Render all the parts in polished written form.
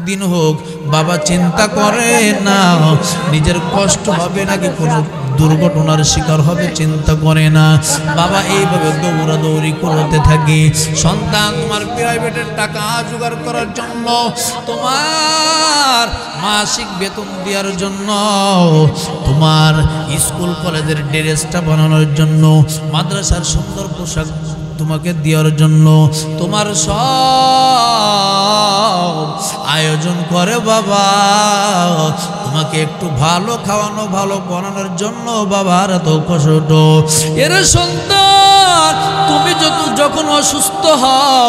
দিন হোক বাবা চিন্তা করে না নিজের কষ্ট হবে নাকি কোনো দুর্ঘটনার শিকার হবে, চিন্তা করে না। বাবা এইভাবে দৌড়াদৌড়ি করতে থাকে। সন্তান তোমার প্রাইভেটের টাকা জোগাড় করার জন্য, তোমার মাসিক বেতন দেওয়ার জন্য, তোমার স্কুল কলেজের ড্রেসটা বানানোর জন্য, মাদ্রাসার সুন্দর পোশাক তোমাকে দেওয়ার জন্য তোমার সব আয়োজন করে বাবা। তোমাকে একটু ভালো খাওয়ানো, ভালো বানানোর জন্য বাবার এত কষ্ট। এর সন্তান তুমি যখন অসুস্থ হও,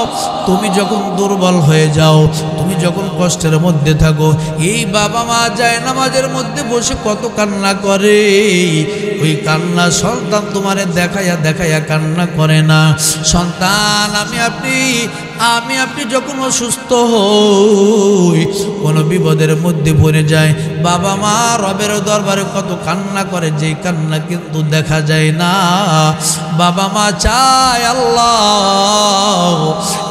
তুমি যখন দুর্বল হয়ে যাও, তুমি যখন কষ্টের মধ্যে থাকো, এই বাবা মা যায় নামাজের মধ্যে বসে কত কান্না করে। ওই কান্না সন্তান তোমারে দেখাইয়া দেখাইয়া কান্না করে না। সন্তান আমি আপনি যখন অসুস্থ হই, কোনো বিপদের মধ্যে পড়ে যায়, বাবা মা রবের দরবারে কত কান্না করে, যেই কান্না কিন্তু দেখা যায় না। বাবা মা চায় আল্লাহ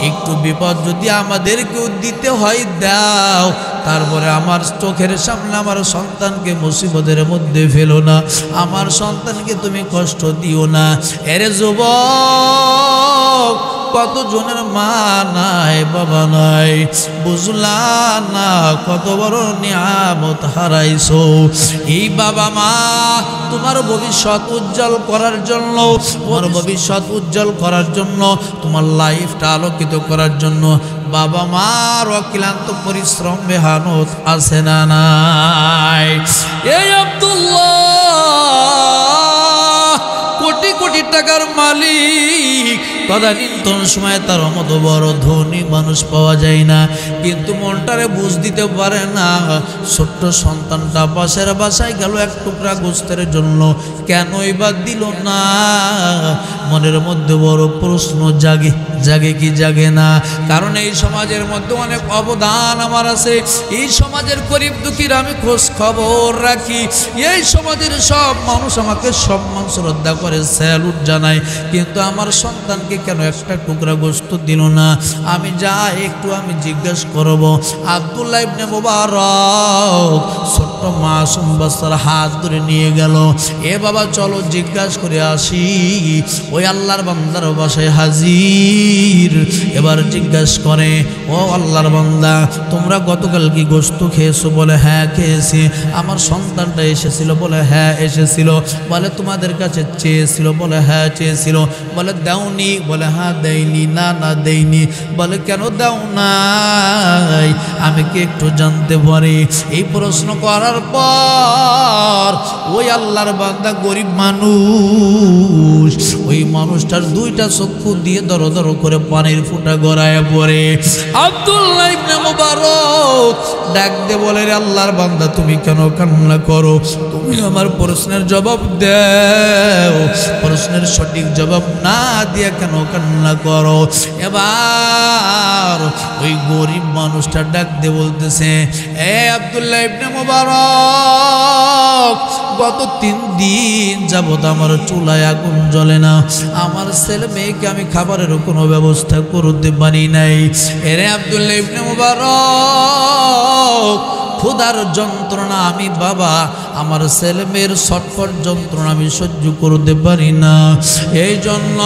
একটু বিপদ যদি আমাদেরকেও দিতে হয় দাও, তারপরে আমার চোখের সামনে আমার সন্তানকে মুসিবতের মধ্যে ফেলো না, আমার সন্তানকে তুমি কষ্ট দিও না। এরে যুবক, কত জনের মা নাই বাবা নাই, বুঝলা না কত বড় নিয়ামত হারাইছো। এই বাবা মা তোমার ভবিষ্যৎ উজ্জ্বল করার জন্য, তোমার ভবিষ্যৎ উজ্জ্বল করার জন্য, তোমার লাইফটা আলোকিত করার জন্য বাবা মার অক্লান্ত পরিশ্রম মেহনত আছে না নাই? এই আব্দুল্লাহ কোটি কোটি টাকার মালিক, তদানীন্তন সময় তার মতো বড় ধনী মানুষ পাওয়া যায় না, কিন্তু মনটারে বুঝ দিতে পারে না। ছোট্ট সন্তানটা পাশের বাসায় গেল এক টুকরা গোস্তের জন্য, কেনই বা দিল না? মনের মধ্যে বড় প্রশ্ন জাগে, জাগে কি জাগে না? কারণ এই সমাজের মধ্যে অনেক অবদান আমার আছে। এই সমাজের গরিব দুঃখীর আমি খোঁজ খবর রাখি। এই সমাজের সব মানুষ আমাকে সম্মান শ্রদ্ধা করে, স্যালুট জানায়, কিন্তু আমার সন্তানকে কেন একটা টুকরা গোশত দিল না? আমি আমি জিজ্ঞেস করব। আব্দুল্লাহ ইবনে মুবারক ছোট্ট মাসুম বাচ্চার হাত ধরে নিয়ে গেল, এ বাবা চলো জিজ্ঞাসা করে আসি। ওই আল্লাহর বান্দার বাসায় হাজির। এবার জিজ্ঞাসা করে, ও আল্লাহর বান্দা, তোমরা গতকাল কি গোশত খেয়েছো? বলে হ্যাঁ খেয়েছি। আমার সন্তানটা এসেছিল? বলে হ্যাঁ এসেছিল। বলে তোমাদের কাছে চেয়েছিল? বলে হ্যাঁ চেয়েছিল। বলে দাওনি? বলে হ্যাঁ দেয়নি। না না দেয়নি। বলে কেন দাও নাই? আমি কি একটু জানতে পারি? এই প্রশ্ন করার পর ওই আল্লাহর বান্দা গরিব মানুষ, ওই মানুষটার দুইটা চক্ষু দিয়ে দরো দরো করে পানির ফুটা গড়ায় পড়ে। আব্দুল্লাহ ইবনে মুবারক ডাক দে বলে, রে আল্লাহর বান্দা, তুমি কেন কান্না করো? তুমি আমার প্রশ্নের জবাব দাও। প্রশ্নের সঠিক জবাব না দিয়ে কেন কান্না করো? এবার ওই গরিব মানুষটা ডাক দে বলতেছে, এ আব্দুল্লাহ ইবনে মুবারক, গত 3 দিন যাবত আমার চুলায় আগুন জ্বলে না। আমার ছেলে মেয়েকে আমি খাবারেরও কোনো ব্যবস্থা করতে পারি নাই। এরে আব্দুল্লাহ ইবনে মুবারক, ক্ষুধার যন্ত্রণা আমি বাবা, আমার ছেলে মেয়ের ছটফট যন্ত্রণা আমি সহ্য করতে পারি না। এই জন্য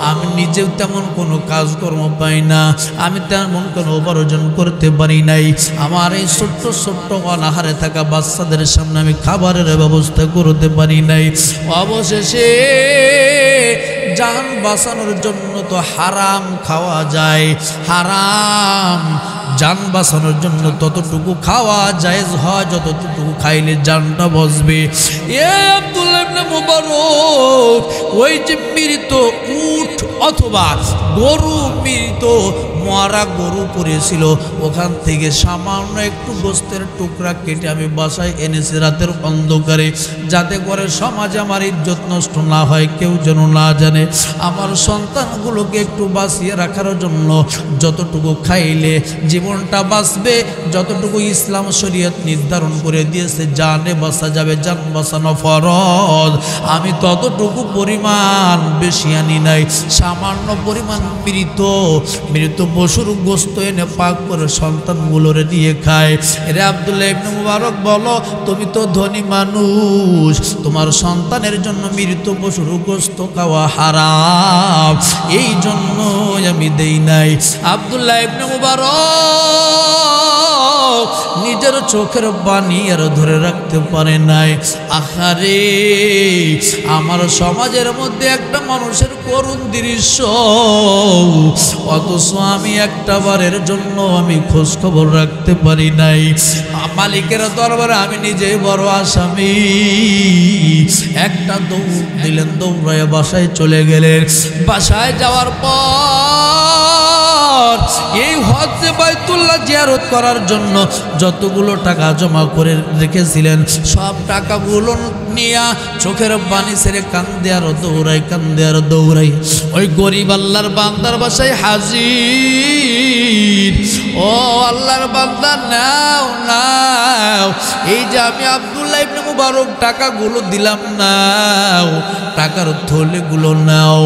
আমি নিজেও তেমন কোনো কাজকর্ম পাই না, আমি তেমন কোনো উপার্জন করতে পারি নাই। আমার এই ছোট্ট ছোট্ট অনাহারে থাকা বাচ্চাদের সামনে আমি খাবারের ব্যবস্থা করতে পারি নাই। অবশেষে জান বাঁচানোর জন্য তো হারাম খাওয়া যায়, হারাম জান বাঁচানোর জন্য ততটুকু খাওয়া জায়েজ হয় যতটুকু খাইলে জানটা বসবে। এ আব্দুল্লাহ ইবনে মুবারক, ওই যে মৃত উট অথবা গরু, মৃত মরা গরু পড়েছিল, ওখান থেকে সামান্য একটু গোস্তের টুকরা কেটে আমি বাসায় এনেছি রাতের অন্ধকারে, যাতে করে সমাজে আমার ইজ্জত নষ্ট না হয়, কেউ যেন না জানে। আমার সন্তানগুলোকে একটু বাঁচিয়ে রাখার জন্য যতটুকু খাইলে জীবনটা বাঁচবে, যতটুকু ইসলাম শরীয়ত নির্ধারণ করে দিয়েছে জানে বাঁচা যাবে, জান বাঁচানো ফরজ, আমি ততটুকু পরিমাণ বেশি আনি নাই। সামান্য পরিমাণ মৃত পশুর গোস্ত এনে পাক করে সন্তানগুলোরে দিয়ে খায়। রে আব্দুল্লাহ ইবনে মুবারক বলো, তুমি তো ধনী মানুষ, তোমার সন্তানের জন্য মৃত পশুর গোস্ত খাওয়া হারাম, এই জন্য আমি দেই নাই। আব্দুল্লাহ ইবনে মুবারক নিজের চোখের পানি আর ধরে রাখতে পারে নাই। আহারে, আমার সমাজের মধ্যে একটা মানুষের করুণ দৃশ্য, অথচ আমি একটা বারের জন্য আমি খোঁজ খবর রাখতে পারি নাই। মালিকের দরবারে আমি নিজে বড় আসামি। একটা দৌড় দিলেন, দৌড়ায় বাসায় চলে গেলেন। বাসায় যাওয়ার পর এই হজ্জে বাইতুল্লাহ জিয়ারত করার জন্য যতগুলো টাকা জমা করে রেখেছিলেন সব টাকাগুলো নিয়া চোখের পানি ছেড়ে কান্দে আর দৌড়াই, কান্দে আর দৌড়াই ওই গরিব আল্লাহর বান্দার বাসায় হাজির। ও আল্লাহর বান্দা, নাও নাও, এই যে আমি আব্দুল্লাহ ইবনে মুবারক টাকাগুলো দিলাম, নাও, টাকার থলেগুলো নাও।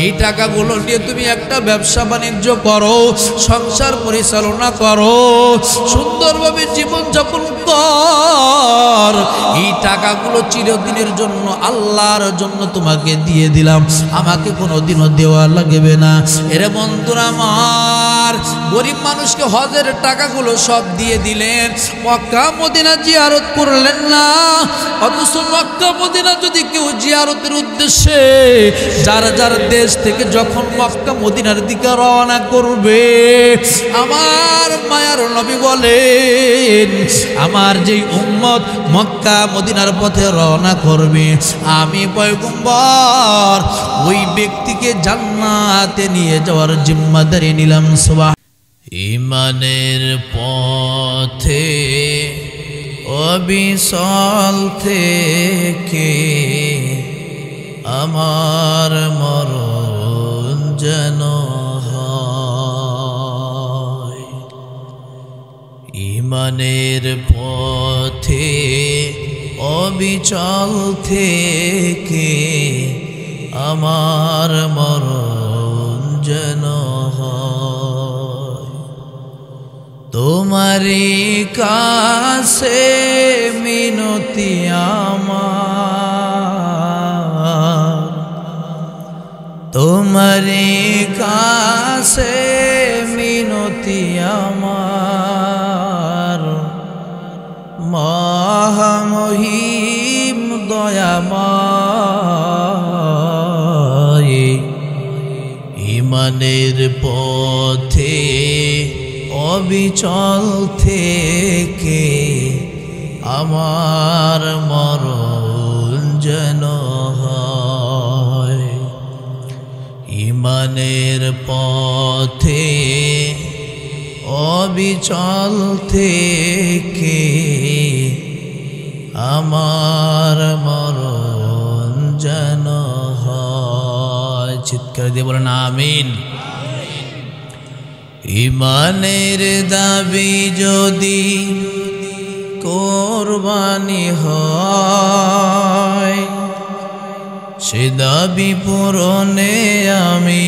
এই টাকাগুলো নিয়ে তুমি একটা ব্যবসা বাণিজ্য করো, সংসার পরিচালনা করো, সুন্দরভাবে জীবনযাপন কর। এই টাকাগুলো চিরদিনের জন্য আল্লাহর জন্য তোমাকে দিয়ে দিলাম, আমাকে কোনোদিনও দেওয়া লাগবে না। এরে বন্ধুরা আমার, গরিব মানুষকে হজের টাকাগুলো সব দিয়ে দিলেন, মক্কা মদিনা জিয়ারত করলেন না। অথচ মক্কা মদিনা যদি কেউ জিয়ারতের উদ্দেশ্যে যার যার দেশ থেকে যখন মক্কা মদিনার দিকে রওনা করবে, আমার মায়ার নবী বলেন, আমার যেই উম্মত মক্কা মদিনার পথে রওনা করবে, আমি পয়গম্বর ওই ব্যক্তিকে জান্নাতে নিয়ে যাওয়ার জিম্মাদারি নিলাম। সুবহান। ঈমানের পথে অবিচল থেকে আমার মরণ যেন হয়। ঈমানের পথে অবিচল থেকে আমার মরণ যেন হয়। তোমারই কাছে মিনতি আমার, তোমারই কাছে মিনতি আমার, মহামহিম দয়াময়। ঈমানের পথে অবিচল থেকে আমার মরণ যেন হয়। ঈমানের পথে অবিচল থেকে আমার মরণ যেন হয়। চিৎকার দিয়ে বলেন আমিন। ঈমানের দাবি যদি কোরবানি হয়, সে দাবি পূরণে আমি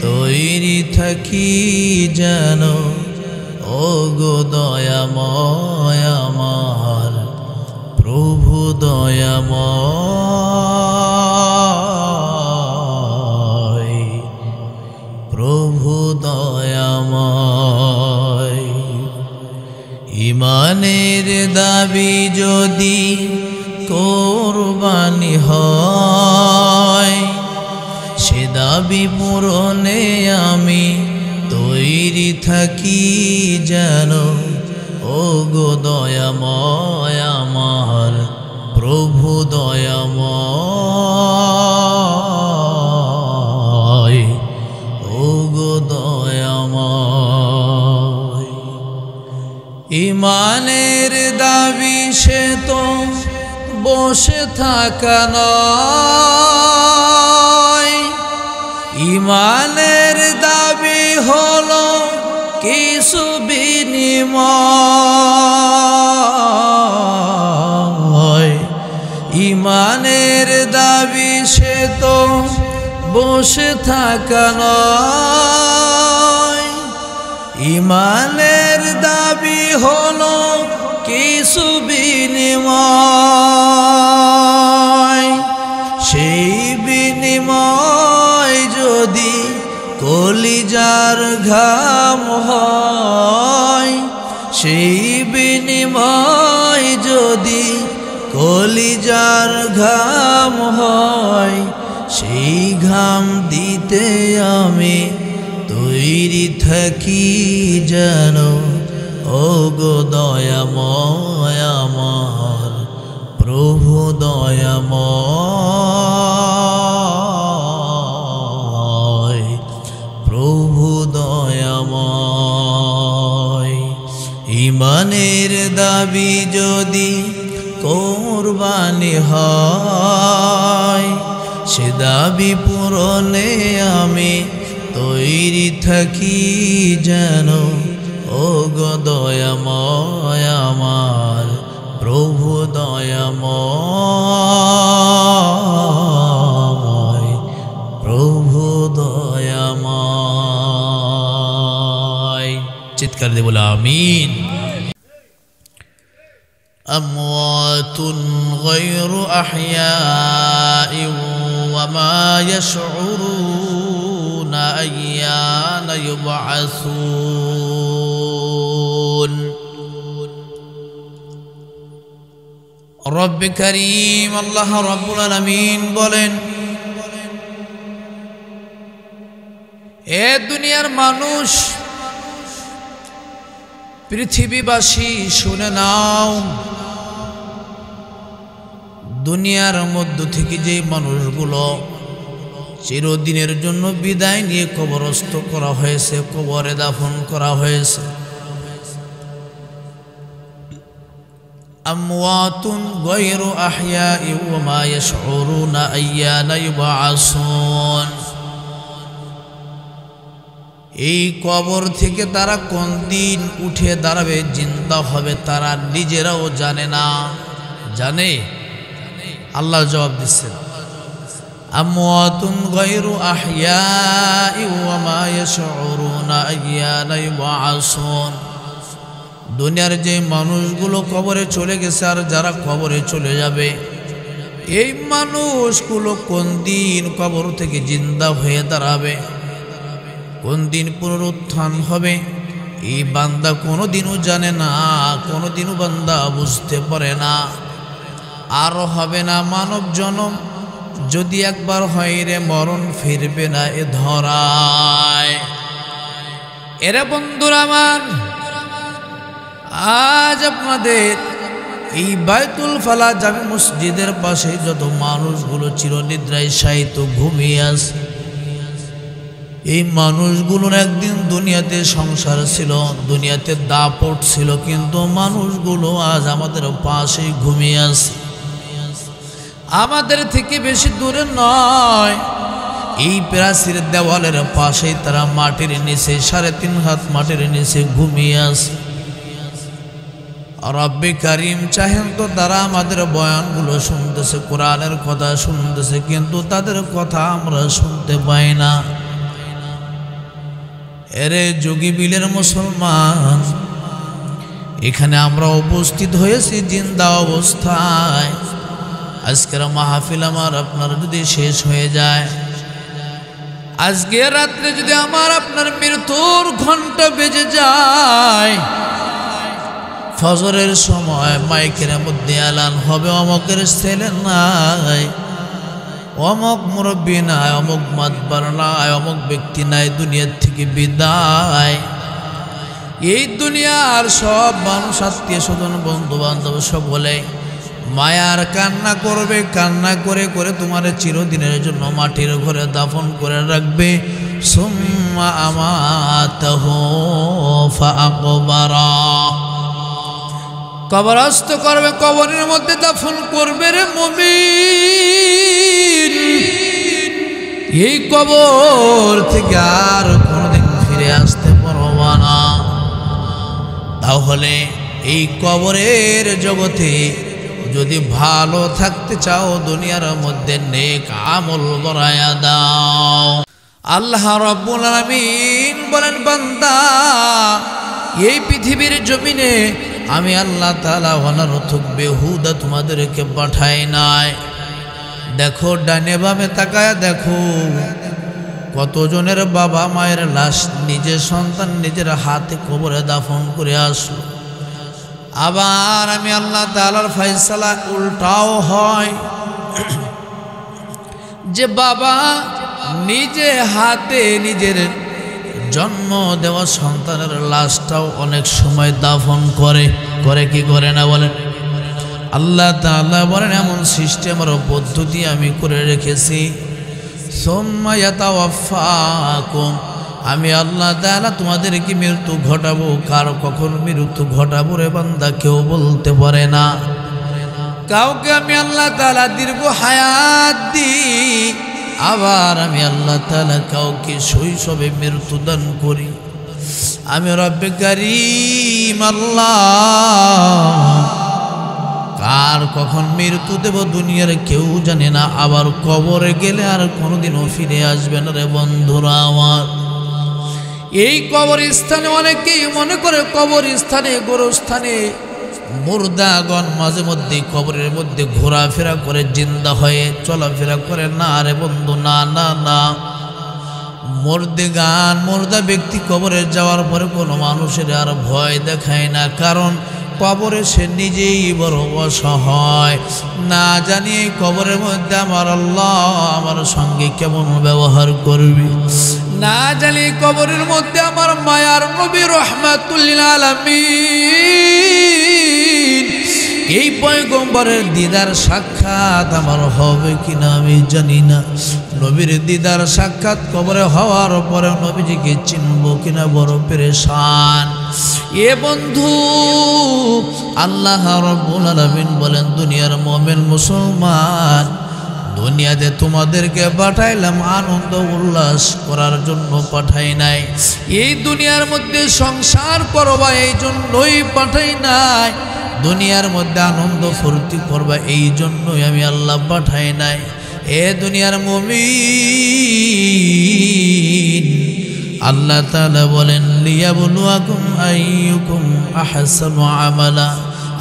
তৈরি থাকি যেন। ও গো দয়াময় আমার প্রভু দয়াময়, প্রভু দয়াময়। ঈমানের দাবি যদি কোরবানি হয়, সে দাবি পূরণে আমি তৈরি থাকি যেন। ও গো দয়াময় আমার প্রভু দয়াময়, ও গো দয়াময়। ঈমানের দাবি সে তো বসে থাকা নয়, ঈমানের দাবি হলো কিছু বিনিময়। ঈমানের দাবি সে তো বসে থাকা নয়, ইমানের দাবি হলো কিছু বিনিময়, সেই বিনিময় যদি কলিজার ঘাম হয়, সেই বিনিময় যদি কলিজার ঘাম হয়, সেই ঘাম দিতে আমি তৈরি থাকি যেন। ও গো দয়াময় আমার প্রভু দয়াময়, প্রভু দয়াময়। ইমানের দাবি যদি কোরবানি হয়, সে দাবি পূরণে আমি তৈরি থাকি যেন। ও গো দয়াময় আমার প্রভু দয়াময়, প্রভু দয়াময়। চিৎকার দিয়ে বলে আমিন। আমওয়াতুন গায়রু আহইয়াই ওয়া মা ইয়াশউরুনা আইয়ানা ইউবআসুন। রব্বে করিম আল্লাহ রাব্বুল আলামিন বলেন, এ দুনিয়ার মানুষ, পৃথিবীবাসী শুনে নাও, দুনিয়ার মধ্য থেকে যে মানুষগুলো চিরদিনের জন্য বিদায় নিয়ে কবরস্থ করা হয়েছে, কবরে দাফন করা হয়েছে, আমওয়াতুন গায়রু আহইয়াই ওয়া মা ইয়াশউরুনা আইয়ানা ইউবআসুন। এই কবর থেকে তারা কোন দিন উঠে দাঁড়াবে, জিন্দা হবে, তারা নিজেরাও জানে না। জানে? আল্লাহ জবাব দিচ্ছেন, আমওয়াতুন গায়রু আহইয়াই ওয়া মা ইয়াশউরুনা আইয়ানা ইউবআসুন। দুনিয়ার যে মানুষগুলো কবরে চলে গেছে আর যারা কবরে চলে যাবে, এই মানুষগুলো কোন দিন কবর থেকে জিন্দা হয়ে দাঁড়াবে, কোন দিন পুনরুত্থান হবে, এই বান্দা কোনোদিনও জানে না, কোনোদিনও বান্দা বুঝতে পারে না। আর হবে না মানব জনম, যদি একবার হয় রে মরণ ফিরবে না এ ধরায়। এরা বন্ধুরা আমার, আজ আপনাদের এই বাইতুল ফালা জামে মসজিদের পাশে যত মানুষগুলো চিরনিদ্রায় শায়িত ঘুমিয়ে আছে, এই মানুষগুলোর একদিন দুনিয়াতে সংসার ছিল, দুনিয়াতে দাপট ছিল, কিন্তু মানুষগুলো আজ আমাদের পাশে ঘুমিয়ে আছে। আমাদের থেকে বেশি দূরে নয়, এই প্রাচীর দেওয়ালের পাশেই তারা মাটির নিচে 3.5 হাত মাটির নিচে ঘুমিয়ে আছে। রব্বে কারিম চাহেন তো তারা আমাদের বয়ানগুলো শুনতেছে, কোরআনের কথা শুনতেছে, কিন্তু তাদের কথা আমরা শুনতে পাই না। এরে যোগী বিলের মুসলমান, এখানে আমরা উপস্থিত হয়েছি জিন্দা অবস্থায়। আজকের মাহফিল আমার আপনার যদি শেষ হয়ে যায়, আজকে রাত্রে যদি আমার আপনার মৃত্যুর ঘন্টা বেজে যায়, ফজরের সময় মাইকের মধ্যে এলান হবে, অমকের ছেলে নাই, অমক মুরব্বী নাই, অমক মাতবার নাই, অমক ব্যক্তি নাই, দুনিয়ার থেকে বিদায়। এই দুনিয়ার সব মানুষ, আত্মীয় স্বজন, বন্ধু বান্ধব সকলে মায়ার কান্না করবে, কান্না করে করে তোমার চিরদিনের জন্য মাটির ঘরে দাফন করে রাখবে। সুম্মা আমাতাহু ফাআকবারা, কবরস্থ করবে, কবরের মধ্যে দাফন করবে। রে মুমিন, এই কবর থেকে আর কোনোদিন ফিরে আসতে পারবা না। তাহলে এই কবরের জগতে যদি ভালো থাকতে চাও, দুনিয়ার মধ্যে নেক আমল বাড়ায়া দাও। আল্লাহ রাব্বুল আলামিন বলেন, বান্দা এই পৃথিবীর জমিনে আমি আল্লাহ তাআলা অনর্থক বেহুদা তোমাদেরকে পাঠাই নাই। দেখো ডানে বামে তাকায়া দেখো, কতজনের বাবা মায়ের লাশ নিজের সন্তান নিজের হাতে কবরে দাফন করে আসলো। আবার আমি আল্লাহ তাআলার ফয়সালা উল্টাও হয় যে বাবা নিজে হাতে নিজের জন্ম দেওয়া সন্তানের লাশটাও অনেক সময় দাফন করে কি করে না বলেন? আল্লাহ তাআলা বলেন, এমন সিস্টেম আর পদ্ধতি আমি করে রেখেছি। সুম্মা ইয়াতাওয়াফাকুম, আমি আল্লাহ তাআলা তোমাদেরকে মৃত্যু ঘটাবো। কার কখন মৃত্যু ঘটাবো রে বান্দা কেউ বলতে পারে না। কাউকে আমি আল্লাহ তাআলা দীর্ঘ হায়াত দিই, আবার আমি আল্লাহ তাআলা কাউকে শৈশবে মৃত্যু দান করি। আমি রব্বে কারীম আল্লাহ কার কখন মৃত্যু দেব দুনিয়ার কেউ জানে না। আবার কবরে গেলে আর কোনোদিনও ফিরে আসবে না রে বন্ধুরা আমার। এই কবরস্থানে অনেকেই মনে করে কবরস্থানে গোরস্থানে মুর্দাগণ মাঝে মধ্যে কবরের মধ্যে ঘোরাফেরা করে, জিন্দা হয়ে চলাফেরা করে। না রে বন্ধু, না না না। মুর্দা ব্যক্তি কবরে যাওয়ার পরে কোনো মানুষের আর ভয় দেখায় না, কারণ কবরে সে নিজেই বড় অসহায়। না জানি এই কবরের মধ্যে আমার আল্লাহ আমার সঙ্গে কেমন ব্যবহার করবি, না জানি কবরের মধ্যে আমার মায়ার নবী রাহমাতুল লিল আলামিন এই পয়গম্বরের দিদার সাক্ষাৎ আমার হবে কিনা আমি জানি না। নবীর দিদার সাক্ষাৎ কবরে হওয়ার পরে নবীজিকে চিনব কিনা বড় পেরেশান। এ বন্ধু, আল্লাহ রাব্বুল আলামিন বলেন, দুনিয়ার মুমিন মুসলমান, দুনিয়াতে তোমাদেরকে পাঠাইলাম আনন্দ উল্লাস করার জন্য পাঠাই নাই। এই দুনিয়ার মধ্যে সংসার করবা এই জন্যই পাঠাই নাই। দুনিয়ার মধ্যে আনন্দ ফুর্তি করবা এই জন্যই আমি আল্লাহ পাঠাই নাই। এ দুনিয়ার মুমিন, আল্লাহ তাআলা বলেন, লিয়াবলুয়াকুম আইয়ুকুম আহসানু আমালা।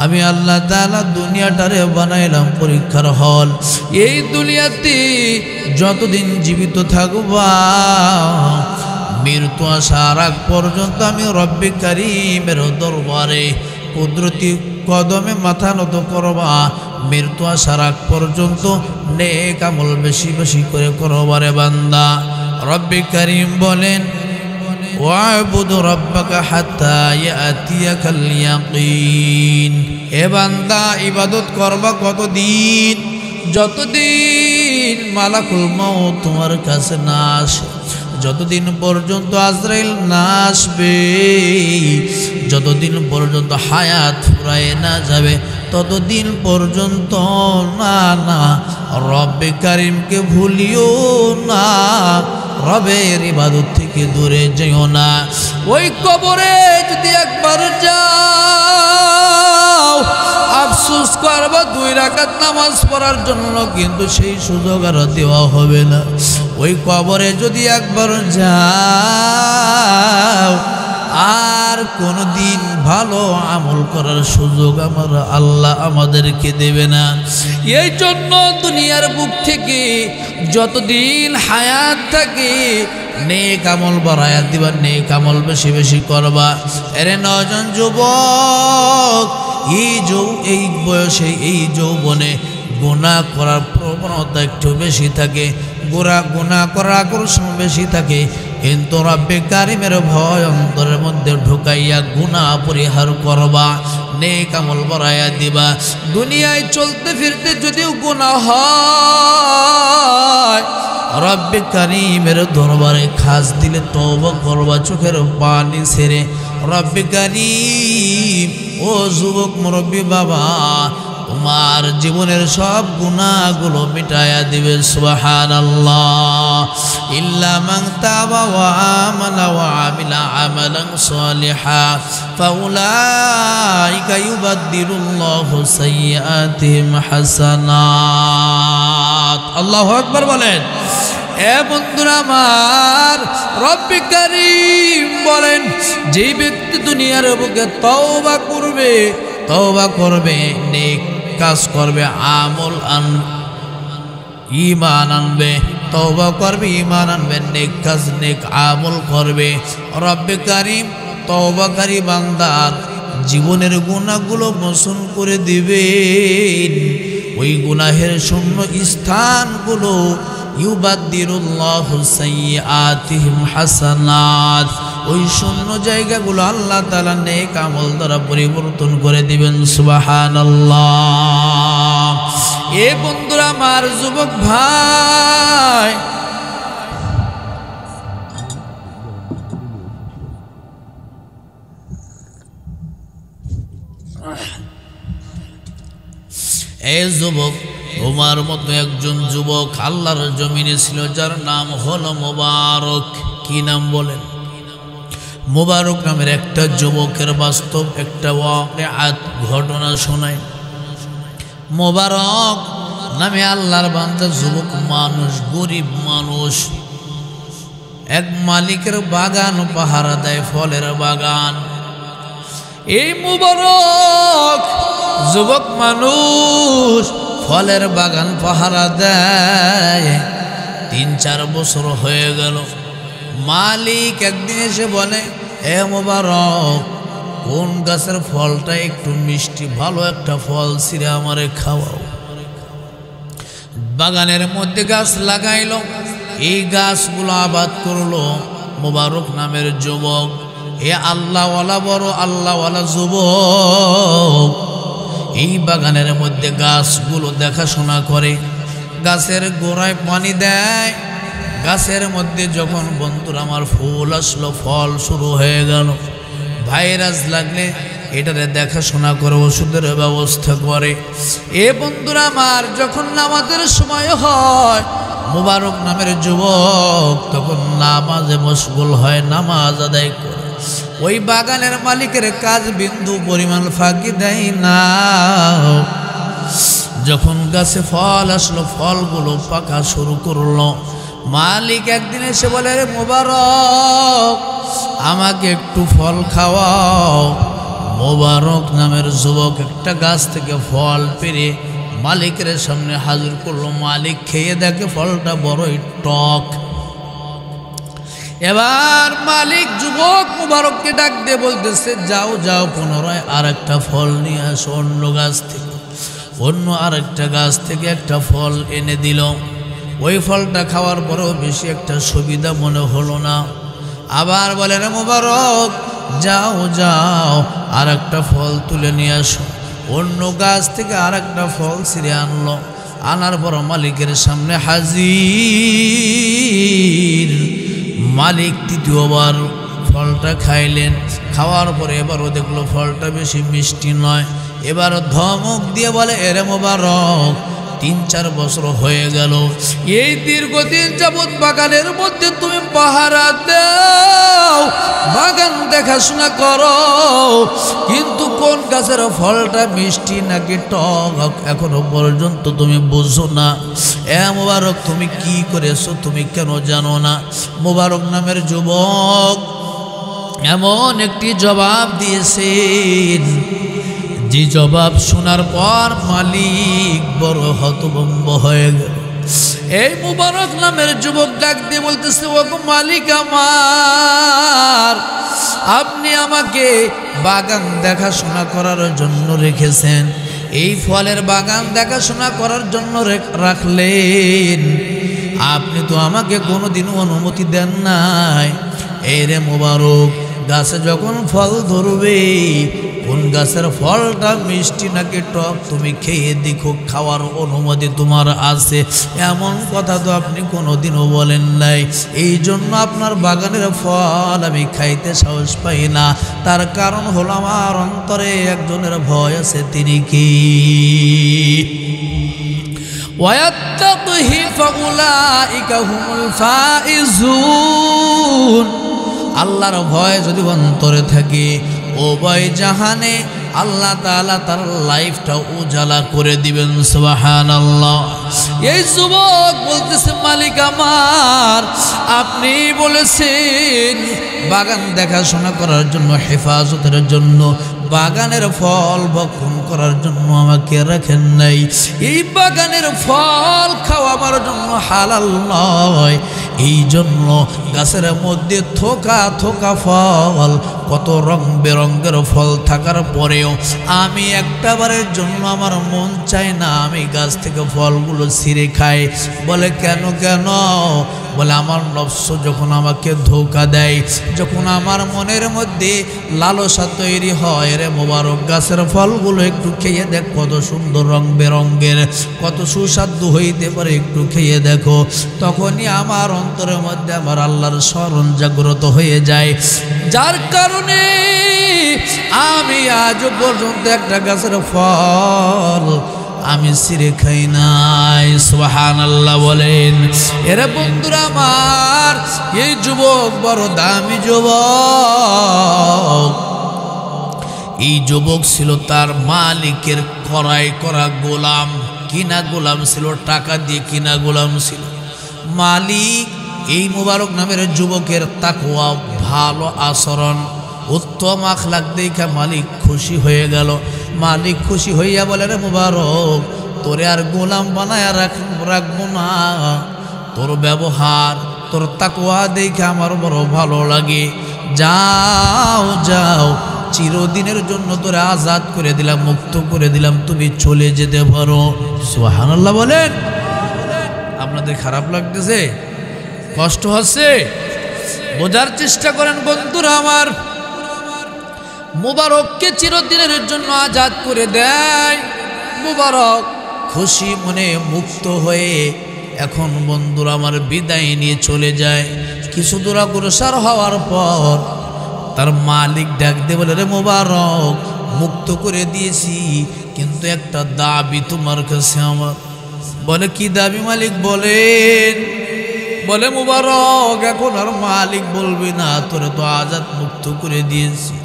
আমি আল্লাহ তাআলা দুনিয়াটারে বানাইলাম পরীক্ষার হল। এই দুনিয়াতে যতদিন জীবিত থাকবা, মৃত্যু আসার আগ পর্যন্ত আমি রব্বে কারীমের দরবারে কুদরতি কদমে মাথা নত করবা। মৃত্যু আসার আগ পর্যন্ত নেক আমল বেশি বেশি করে করবা রে বান্দা। রব্বে কারীম বলেন, ওয়াবুদ রাব্বাকা হাত্তা ইয়াতিয়াকাল ইয়াকিন। এ বান্দা, ইবাদত করবা কতদিন? যতদিন মালাকুল মউত তোমার কাছে না আসে, যতদিন পর্যন্ত আজরাইল না আসবে, যতদিন পর্যন্ত হায়াত ফুরায় না যাবে, ততদিন পর্যন্ত না না রব্বে কারীমকে ভুলিও না, রবের ইবাদত থেকে দূরে যেও না। ওই কবরে যদি একবার যাও, আফসোস করবা 2 রাকাত নামাজ পড়ার জন্য, কিন্তু সেই সুযোগ আর দেওয়া হবে না। ওই কবরে যদি একবার যাও, আর কোনদিন ভালো আমল করার সুযোগ আমার আল্লাহ আমাদেরকে দেবে না। এই জন্য দুনিয়ার বুক থেকে যতদিন হায়াত থাকে নেক আমল বাড়ায়া দিবা, নেক আমল বেশি বেশি করবা। এরে নজন যুবক, এই বয়সে এই যৌবনে গুনাহ করার প্রবণতা একটু বেশি থাকে, গুনাহ করার আকর্ষণ বেশি থাকে, কিন্তু রব্বে কারীমের ভয় অন্তরের মধ্যে ঢুকাইয়া গুনাহ পরিহার করবা, নেক আমল বাড়াইয়া দিবা। দুনিয়ায় চলতে ফিরতে যদিও গুনাহ হয়, রব্বে কারীমের দরবারে খাস দিলে তওবা করবা চোখের পানি ছেড়ে। রব্বে কারীম, ও যুবক মুরব্বী বাবা, তোমার জীবনের সব গুনাহগুলো মিটায়া দিবে। সুবহানাল্লাহ। ইল্লা মান তাবা ওয়া আমানা ওয়া আমিলা আমালান সালিহা ফাউলাইকা ইউবাদদিলুল্লাহু সাইয়্যাতিহিম হাসানাত। আল্লাহু আকবার বলেন। এ বন্ধুরা আমার, রব্বে কারীম বলেন যেই ব্যক্তি দুনিয়ার বুকে তওবা করবে, নেক কাজ করবে, আমল ঈমান আনবে, তওবা করবে, ঈমান আনবে, নেক কাজ নেক আমল করবে, রব্বে কারীম তওবাকারী বান্দার জীবনের গুনাহগুলো মোচন করে দিবেন। ওই গুনাহের শূন্য স্থানগুলো ইউবাদদিলুল্লাহু সাইয়্যাতিহিম হাসানাত, ওই শূন্য জায়গাগুলো আল্লাহ তাআলা নেক আমল দ্বারা পরিবর্তন করে দিবেন। সুবহানাল্লাহ। এ বন্ধুরা আমার, যুবক ভাই, এ যুবক, তোমার মতো একজন যুবক আল্লাহর জমিনে ছিল, যার নাম হলো মোবারক। কি নাম বলেন? মোবারক নামের একটা যুবকের বাস্তব একটা ওয়াকিআত ঘটনা শোনায়। মোবারক নামে আল্লাহর বান্দা যুবক মানুষ, গরিব মানুষ, এক মালিকের বাগান পাহারা দেয়, ফলের বাগান। এই মোবারক যুবক মানুষ ফলের বাগান পাহারা দেয়। ৩-৪ বছর হয়ে গেল। মালিক একদিন এসে বলে, এ মোবারক, কোন গাছের ফলটা একটু মিষ্টি, ভালো একটা ফল ছিঁড়ে আমারে খাওয়াও। বাগানের মধ্যে গাছ লাগাইল, এই গাছগুলো আবাদ করলো মোবারক নামের যুবক। এ আল্লাহওয়ালা, বড় আল্লাহওয়ালা যুবক এই বাগানের মধ্যে গাছগুলো দেখাশোনা করে, গাছের গোড়ায় পানি দেয়। গাছের মধ্যে যখন বন্ধুরা আমার ফুল আসলো, ফল শুরু হয়ে গেল, ভাইরাস লাগলে এটারে দেখাশোনা করে, ওষুধের ব্যবস্থা করে। এ বন্ধুরা আমার, যখন নামাজের সময় হয়, মোবারক নামের যুবক তখন নামাজে মশগুল হয়, নামাজ আদায় করে। ওই বাগানের মালিকের কাজ বিন্দু পরিমাণ ফাঁকি দেয় না। যখন গাছে ফল আসলো, ফলগুলো পাকা শুরু করলো, মালিক একদিন এসে বলে, রে মোবারক, আমাকে একটু ফল খাওয়াও। মোবারক নামের যুবক একটা গাছ থেকে ফল পেরে মালিকের সামনে হাজির করলো। মালিক খেয়ে দেখে ফলটা বড়ই টক। এবার মালিক যুবক মোবারককে ডাক দিয়ে বলতেছে, যাও যাও, পুনরায় আর একটা ফল নিয়ে আসো অন্য গাছ থেকে। অন্য আরেকটা গাছ থেকে একটা ফল এনে দিল। ওই ফলটা খাওয়ার পরেও বেশি একটা সুবিধা মনে হলো না। আবার বলে, রে মোবারক, যাও যাও, আর একটা ফল তুলে নিয়ে আসো। অন্য গাছ থেকে আর একটা ফল ছিঁড়ে আনলো। আনার পর মালিকের সামনে হাজির। মালিক তৃতীয়বার ফলটা খাইলেন। খাওয়ার পরে এবারও দেখলো ফলটা বেশি মিষ্টি নয়। এবার ধমক দিয়ে বলে, এরে মোবারক, ৩-৪ বছর হয়ে গেল, এই দীর্ঘদিন যাবৎ বাগানের মধ্যে তুমি পাহারা দাও, বাগান দেখাশোনা করো, কিন্তু কোন গাছের ফলটা মিষ্টি নাকি টক এখনো পর্যন্ত তুমি বুঝো না। এ মোবারক, তুমি কি করেছো, তুমি কেন জানো না? মোবারক নামের যুবক এমন একটি জবাব দিয়েছেন, যে জবাব শোনার পর মালিক বড় হতভম্ব হয়ে গেল। এই মোবারক নামের যুবক ডাক দিয়ে বলতেছে, ও মালিক আমার, আপনি আমাকে বাগান দেখাশোনা করার জন্য রেখেছেন, এই ফলের বাগান দেখাশোনা করার জন্য রাখলেন, আপনি তো আমাকে কোনোদিনও অনুমতি দেন নাই। এই রে মোবারক, গাছে যখন ফল ধরবে, কোন গাছের ফলটা মিষ্টি নাকি টক তুমি খেয়ে দেখো, খাওয়ার অনুমতি তোমার আছে, এমন কথা তো আপনি কোনোদিনও বলেন নাই। এই জন্য আপনার বাগানের ফল আমি খাইতে সাহস পাই না। তার কারণ হলো আমার অন্তরে একজনের ভয় আছে, তিনি কি? ওয়াত্তাকুহি ফাউলাইকা হুমুল ফাইজুন। আল্লাহর ভয় যদি অন্তরে থাকে, উভয় জাহানে আল্লাহ তাআলা তার লাইফটা উজালা করে দিবেন। সুবহানাল্লাহ। এই যুবক বলতেছে, মালিক আমার, আপনি বলেছেন বাগান দেখাশোনা করার জন্য, হেফাজতের জন্য, বাগানের ফল ভক্ষণ করার জন্য আমাকে রাখেন নাই। এই বাগানের ফল খাওয়া আমার জন্য হালাল নয়, এই জন্য গাছের মধ্যে থোকা থোকা ফল, কত রং বেরঙের ফল থাকার পরেও আমি একটাবারের জন্য আমার মন চায় না আমি গাছ থেকে ফলগুলো ছিঁড়ে খাই। বলে কেন কেন? বলে আমার নফস যখন আমাকে ধোঁকা দেয়, যখন আমার মনের মধ্যে লালসা তৈরি হয়, রে মোবারক গাছের ফলগুলো একটু খেয়ে দেখ, কত সুন্দর রং বেরঙের, কত সুস্বাদু হইতে পারে, একটু খেয়ে দেখো। তখনই আমার অন্তরের মধ্যে আমার আল্লাহর স্মরণ জাগ্রত হয়ে যায়, যার কারণে আমি আজ পর্যন্ত একটা গাছের ফল আমি ছিঁড়ে খাই নাই। সুবহানাল্লাহ বলেন। এরা বন্ধুরা আমার, এই যুবক বড় দামি যুবক। এই যুবক ছিল তার মালিকের ক্রয় করা গোলাম, কিনা গোলাম ছিল, টাকা দিয়ে কিনা গোলাম ছিল। মালিক এই মুবারক নামের যুবকের তাকওয়া, ভালো আচরণ, উত্তম আখলাক দেখা মালিক খুশি হয়ে গেল। মালিক খুশি হইয়া বলে, রে মুবারক, তোরে আর গোলাম বানায় রাখবো না, তোর ব্যবহার, তোর তাকওয়া দেখে আমার বড় ভালো লাগে। যাও যাও, চিরদিনের জন্য তোরে আজাদ করে দিলাম, মুক্ত করে দিলাম, তুমি চলে যেতে পারো। সুবহানাল্লাহ বলেন। আপনাদের খারাপ লাগতেছে? কষ্ট হচ্ছে? বোঝার চেষ্টা করেন বন্ধুরা আমার। মুবারককে চিরদিনের জন্য আজাদ করে দেয়। মুবারক খুশি মনে মুক্ত হয়ে এখন বন্ধুরা আমার বিদায় নিয়ে চলে যায়। কিছু দূর অগ্রসর হওয়ার পর তার মালিক ডাক দিয়ে বলে, রে মুবারক, মুক্ত করে দিয়েছি, কিন্তু একটা দাবি তোমার কাছে আমার। বলে কি দাবি মালিক বলেন? বলে মুবারক, এখন আর মালিক বলবি না, তোরে তো আজাদ মুক্ত করে দিয়েছি,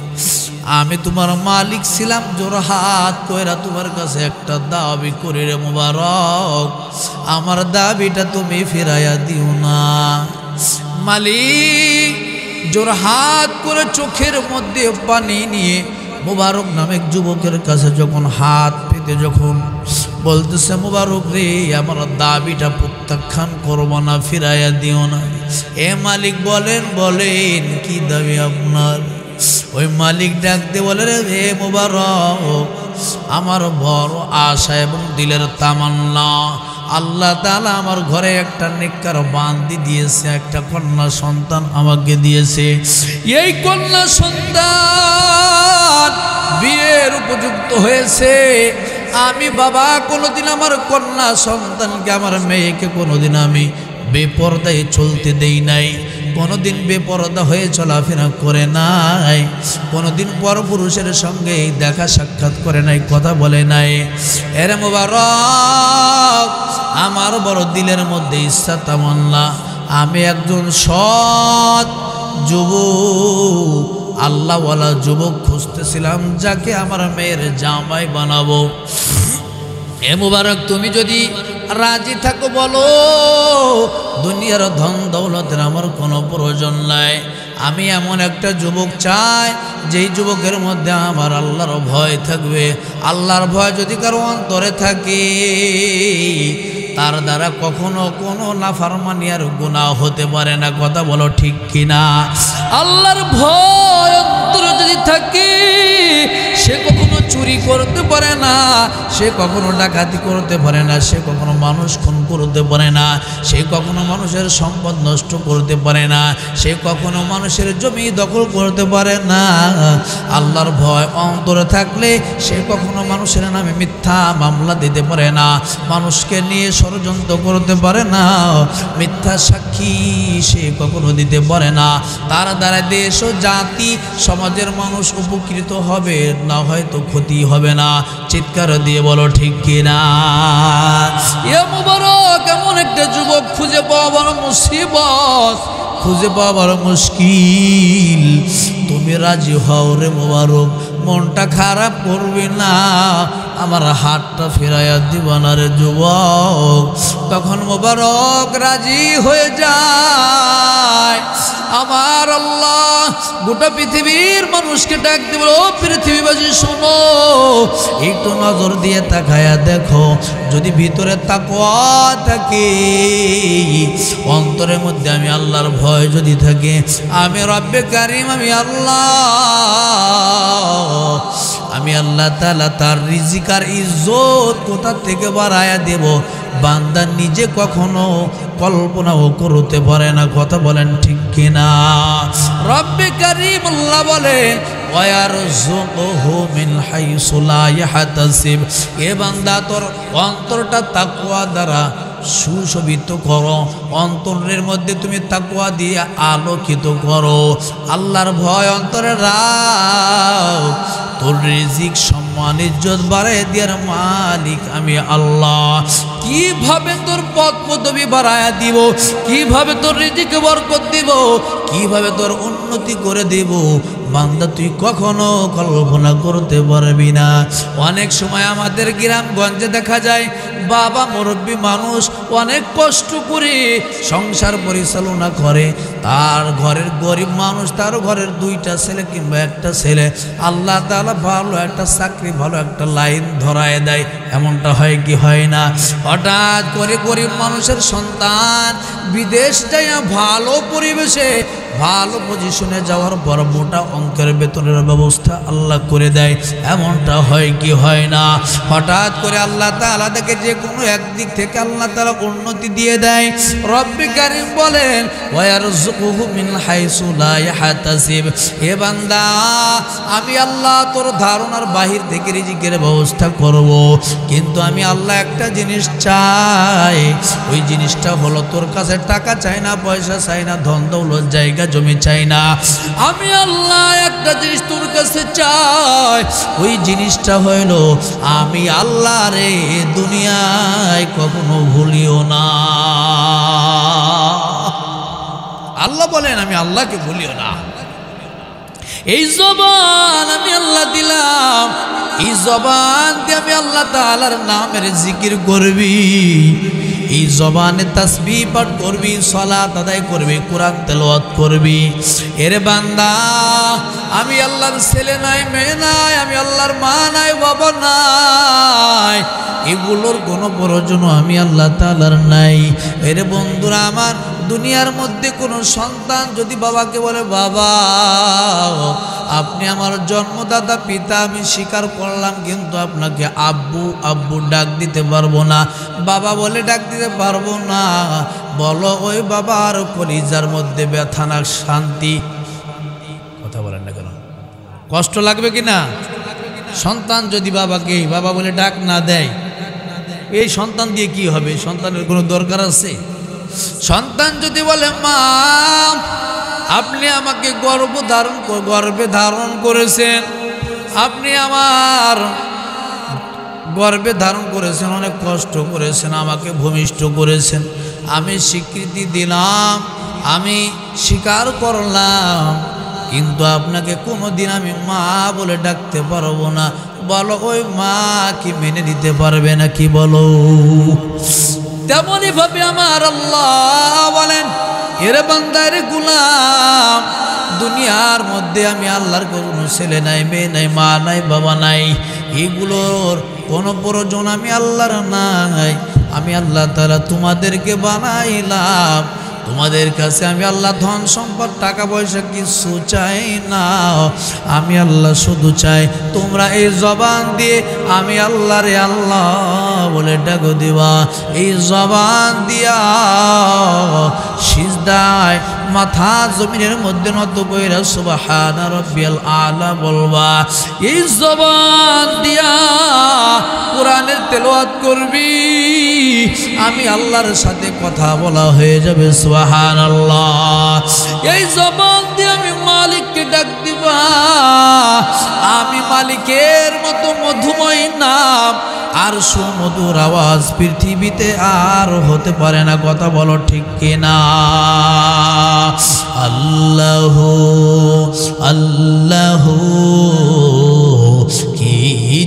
আমি তোমার মালিক ছিলাম, জোর হাত কইরা তোমার কাছে একটা দাবি করে, রে মুবারক, আমার দাবিটা তুমি ফিরাইয়া দিও না। মালিক জোর হাত করে চোখের মধ্যে পানি নিয়ে মুবারক নামেক যুবকের কাছে যখন হাত পেতে যখন বলতেছে, মুবারক রে, আমার দাবিটা প্রত্যাখ্যান করবো না, ফিরাইয়া দিও না। এ মালিক বলেন বলেন কি দাবি আপনার? ওই মালিক ডাক দিয়ে বলে, রে মুবারক, আমার বড় আশা এবং দিলের তামান্না, আল্লাহ তাআলা আমার ঘরে একটা নেককার বান্দি দিয়েছে, একটা কন্যা সন্তান আমাকে দিয়েছে। এই কন্যা সন্তান বিয়ের উপযুক্ত হয়েছে। আমি বাবা কোনোদিন আমার কন্যা সন্তানকে, আমার মেয়েকে কোনোদিন আমি বেপরদায় চলতে দেই নাই, কোনোদিন বেপরদা হয়ে চলাফেরা করে নাই, কোনোদিন পরপুরুষের সঙ্গে দেখা সাক্ষাৎ করে নাই, কথা বলে নাই। এরে মুবারক, আমার বড় দিলের মধ্যে ইচ্ছা তামান্না, আমি একজন সৎ যুবক, আল্লাহওয়ালা যুবক খুঁজতেছিলাম, যাকে আমার মেয়ের জামাই বানাবো। এ মুবারক, তুমি যদি রাজি থাকো বলো, দুনিয়ার ধন দৌলতের আমার কোনো প্রয়োজন নাই। আমি এমন একটা যুবক চাই, যেই যুবকের মধ্যে আমার আল্লাহর ভয় থাকবে। আল্লাহর ভয় যদি কারো অন্তরে থাকে, তার দ্বারা কখনো কোনো নাফরমানি আর গুনাহ হতে পারে না, কথা বলো ঠিক কিনা? আল্লাহর ভয় অন্তরে যদি থাকে, সে কখনো চুরি করতে পারে না, সে কখনো ডাকাতি করতে পারে না, সে কখনো মানুষ খুন করতে পারে না, সে কখনো মানুষের সম্পদ নষ্ট করতে পারে না, সে কখনো মানুষের জমি দখল করতে পারে না। আল্লাহর ভয় অন্তরে থাকলে সে কখনো মানুষের নামে মিথ্যা মামলা দিতে পারে না, মানুষকে নিয়ে ষড়যন্ত্র করতে পারে না, মিথ্যা সাক্ষী সে কখনো দিতে পারে না। তার দ্বারা দেশ ও জাতি সমাজের মানুষ উপকৃত হবে, না হয়তো ক্ষতি হবে না। চিৎকার দিয়ে বলো ঠিক কিনা? এ মুবারক, এমন একটা যুবক খুঁজে পাওয়া বড় মুসিবত। খুঁজে পাওয়ার মুশকিল। তুমি রাজি হও রে মোবারক, মনটা খারাপ করবি না, আমার হাতটা ফেরাইয়া দিবা না রে যুবক। তখন মোবারক রাজি হয়ে যায়। আমার আল্লাহ গোটা পৃথিবীর মানুষকে ডাক দিব, ও পৃথিবীবাসী শোনো, একটু নজর দিয়ে তাকায়া দেখো, যদি ভিতরে তাকওয়া থাকে, অন্তরের মধ্যে আমি আল্লাহর ভয় যদি থাকে, আমি রব্বে কারিম, আমি আল্লাহ তাআলা তার রিজিক আর ইজ্জত কোথা থেকে বাড়ায়া দেব, বান্দা নিজে কখনো কল্পনাও করতে পারে না। কথা বলেন ঠিক কিনা? রব্বে কারিম আল্লাহ বলেন, ওয়ারযুকহু মিন হাইসু লা ইয়াহতাসিব। এ বান্দা তোর অন্তরটা তাকওয়া দ্বারা সুশোভিত করো, অন্তরের মধ্যে তুমি তাকওয়া দিয়ে আলোকিত করো, আল্লাহর ভয় অন্তরে রাখ, তোর রিজিক সম্মান ইজ্জত বাড়ায় দেওয়ার মালিক আমি আল্লাহ। কিভাবে তোর পদ পদবি বাড়ায়া দিব, কিভাবে তোর রিজিকে বরকত দিব, কিভাবে তোর উন্নতি করে দেব, বান্দা তুই কখনো কল্পনা করতে পারবি না। অনেক সময় আমাদের গ্রামগঞ্জে দেখা যায় বাবা মুরব্বী মানুষ অনেক কষ্ট করে সংসার পরিচালনা করে, তার ঘরের গরিব মানুষ, তার ঘরের দুইটা ছেলে কিংবা একটা ছেলে, আল্লাহ তাআলা ভালো একটা চাকরি, ভালো একটা লাইন ধরায় দেয়, এমনটা হয় কি হয় না? হঠাৎ করে গরিব মানুষের সন্তান বিদেশ যায় ভালো পরিবেশে ভালো পজিশনে যাওয়ার পর মোটা অঙ্কের বেতনের ব্যবস্থা আল্লাহ করে দেয়, এমনটা হয় কি হয় না? হঠাৎ করে আল্লাহ তাআলা দেখে যে কোনো একদিক থেকে আল্লাহ তাআলা উন্নতি দিয়ে দেয়। রব্বে কারীম বলেন, ওয়ারযুকহু মিন হাইসু লা ইয়াহতাসিব। হে বান্দা, আমি আল্লাহ তোর ধারণার বাহির থেকে রিজিকের ব্যবস্থা করব, কিন্তু আমি আল্লাহ একটা জিনিস চাই, ওই জিনিসটা হলো তোর কাছে টাকা চাই না, পয়সা চাই না, ধন দৌলত জায়গা জমি চাই না, আমি আল্লাহ একটা জিনিস তোর কাছে চাই, ওই জিনিসটা হইল আমি আল্লাহ রে দুনিয়ায় কখনো ভুলিও না। আল্লাহ বলেন, আমি আল্লাহকে ভুলিও না। এই জবান আমি আল্লাহ দিলাম, এই জবান দিয়ে আমি আল্লাহ তাআলার নামের জিকির করবি, এই জবানে তাসবিহ পাঠ করবি, সালাত আদায় করবি, কোরআন তেলাওয়াত করবি। এর বান্দা, আমি আল্লাহর ছেলে নাই, মেয়ে নাই, আমি আল্লাহর মা নাই, বাবা নাই, এগুলোর কোনো প্রয়োজন আমি আল্লাহ তাআলার নাই। এর বন্ধুরা আমার, দুনিয়ার মধ্যে কোনো সন্তান যদি বাবাকে বলে, বাবা আপনি আমার জন্মদাতা পিতা, আমি স্বীকার করলাম, কিন্তু আপনাকে আব্বু আব্বু ডাক দিতে পারবো না, বাবা বলে ডাক দিতে পারবো না, বলো ওই বাবার কলিজার মধ্যে ব্যথা না শান্তি? কথা বলেন না কেন? কষ্ট লাগবে কি না? সন্তান যদি বাবাকে বাবা বলে ডাক না দেয়, এই সন্তান দিয়ে কি হবে? সন্তানের কোনো দরকার আছে? সন্তান যদি বলে, মা আপনি আমাকে গর্ভে ধারণ করেছেন, আপনি আমার গর্ভে ধারণ করেছেন, অনেক কষ্ট করেছেন, আমাকে ভূমিষ্ঠ করেছেন, আমি স্বীকৃতি দিলাম, আমি স্বীকার করলাম, কিন্তু আপনাকে কোনোদিন আমি মা বলে ডাকতে পারবো না, বলো ওই মা কি মেনে নিতে পারবে না কি? বলো। তেমনই ভাবে আমার আল্লাহ বলেন, এর বান্দার গোলাম, দুনিয়ার মধ্যে আমি আল্লাহর কোনো ছেলে নাই, মেয়ে নাই, মা নাই, বাবা নাই, এগুলোর কোনো প্রয়োজন আমি আল্লাহর নাই। আমি আল্লাহ তাআলা তোমাদেরকে বানাইলাম, তোমাদের কাছে আমি আল্লাহ ধন সম্পদ টাকা পয়সা কিছু চাই না, আমি আল্লাহ শুধু চাই তোমরা এই জবান দিয়ে আমি আল্লাহ রে আল্লাহ বলে ডাক দিবা, এই জবান দিয়া সিজদায় মাথা জমিনের মধ্যে নত কইরা সুবহানা রাব্বিয়াল আলা বলবা, এই জবান দিয়া কোরআনের তেলাওয়াত করবি, আমি আল্লাহর সাথে কথা বলা হয়ে যাবে। সুবহানাল্লাহ। এই জবান দিয়ে আমি মালিককে ডাক দিব, আমি মালিকের মতো মধুময় নাম আর সুমধুর আওয়াজ পৃথিবীতে আর হতে পারে না। কথা বলো ঠিক কিনা? আল্লাহ আল্লাহ কি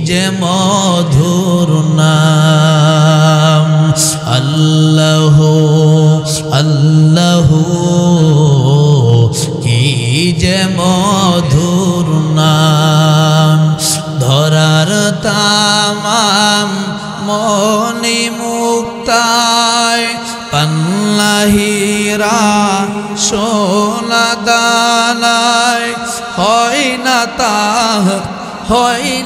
যে মধুর নাম, আল্লাহ আল্লাহ কি যে মধুর নাম। ধরার তামাম মনি মুক্তায় পান্নাহিরা সোনা দানায় হয়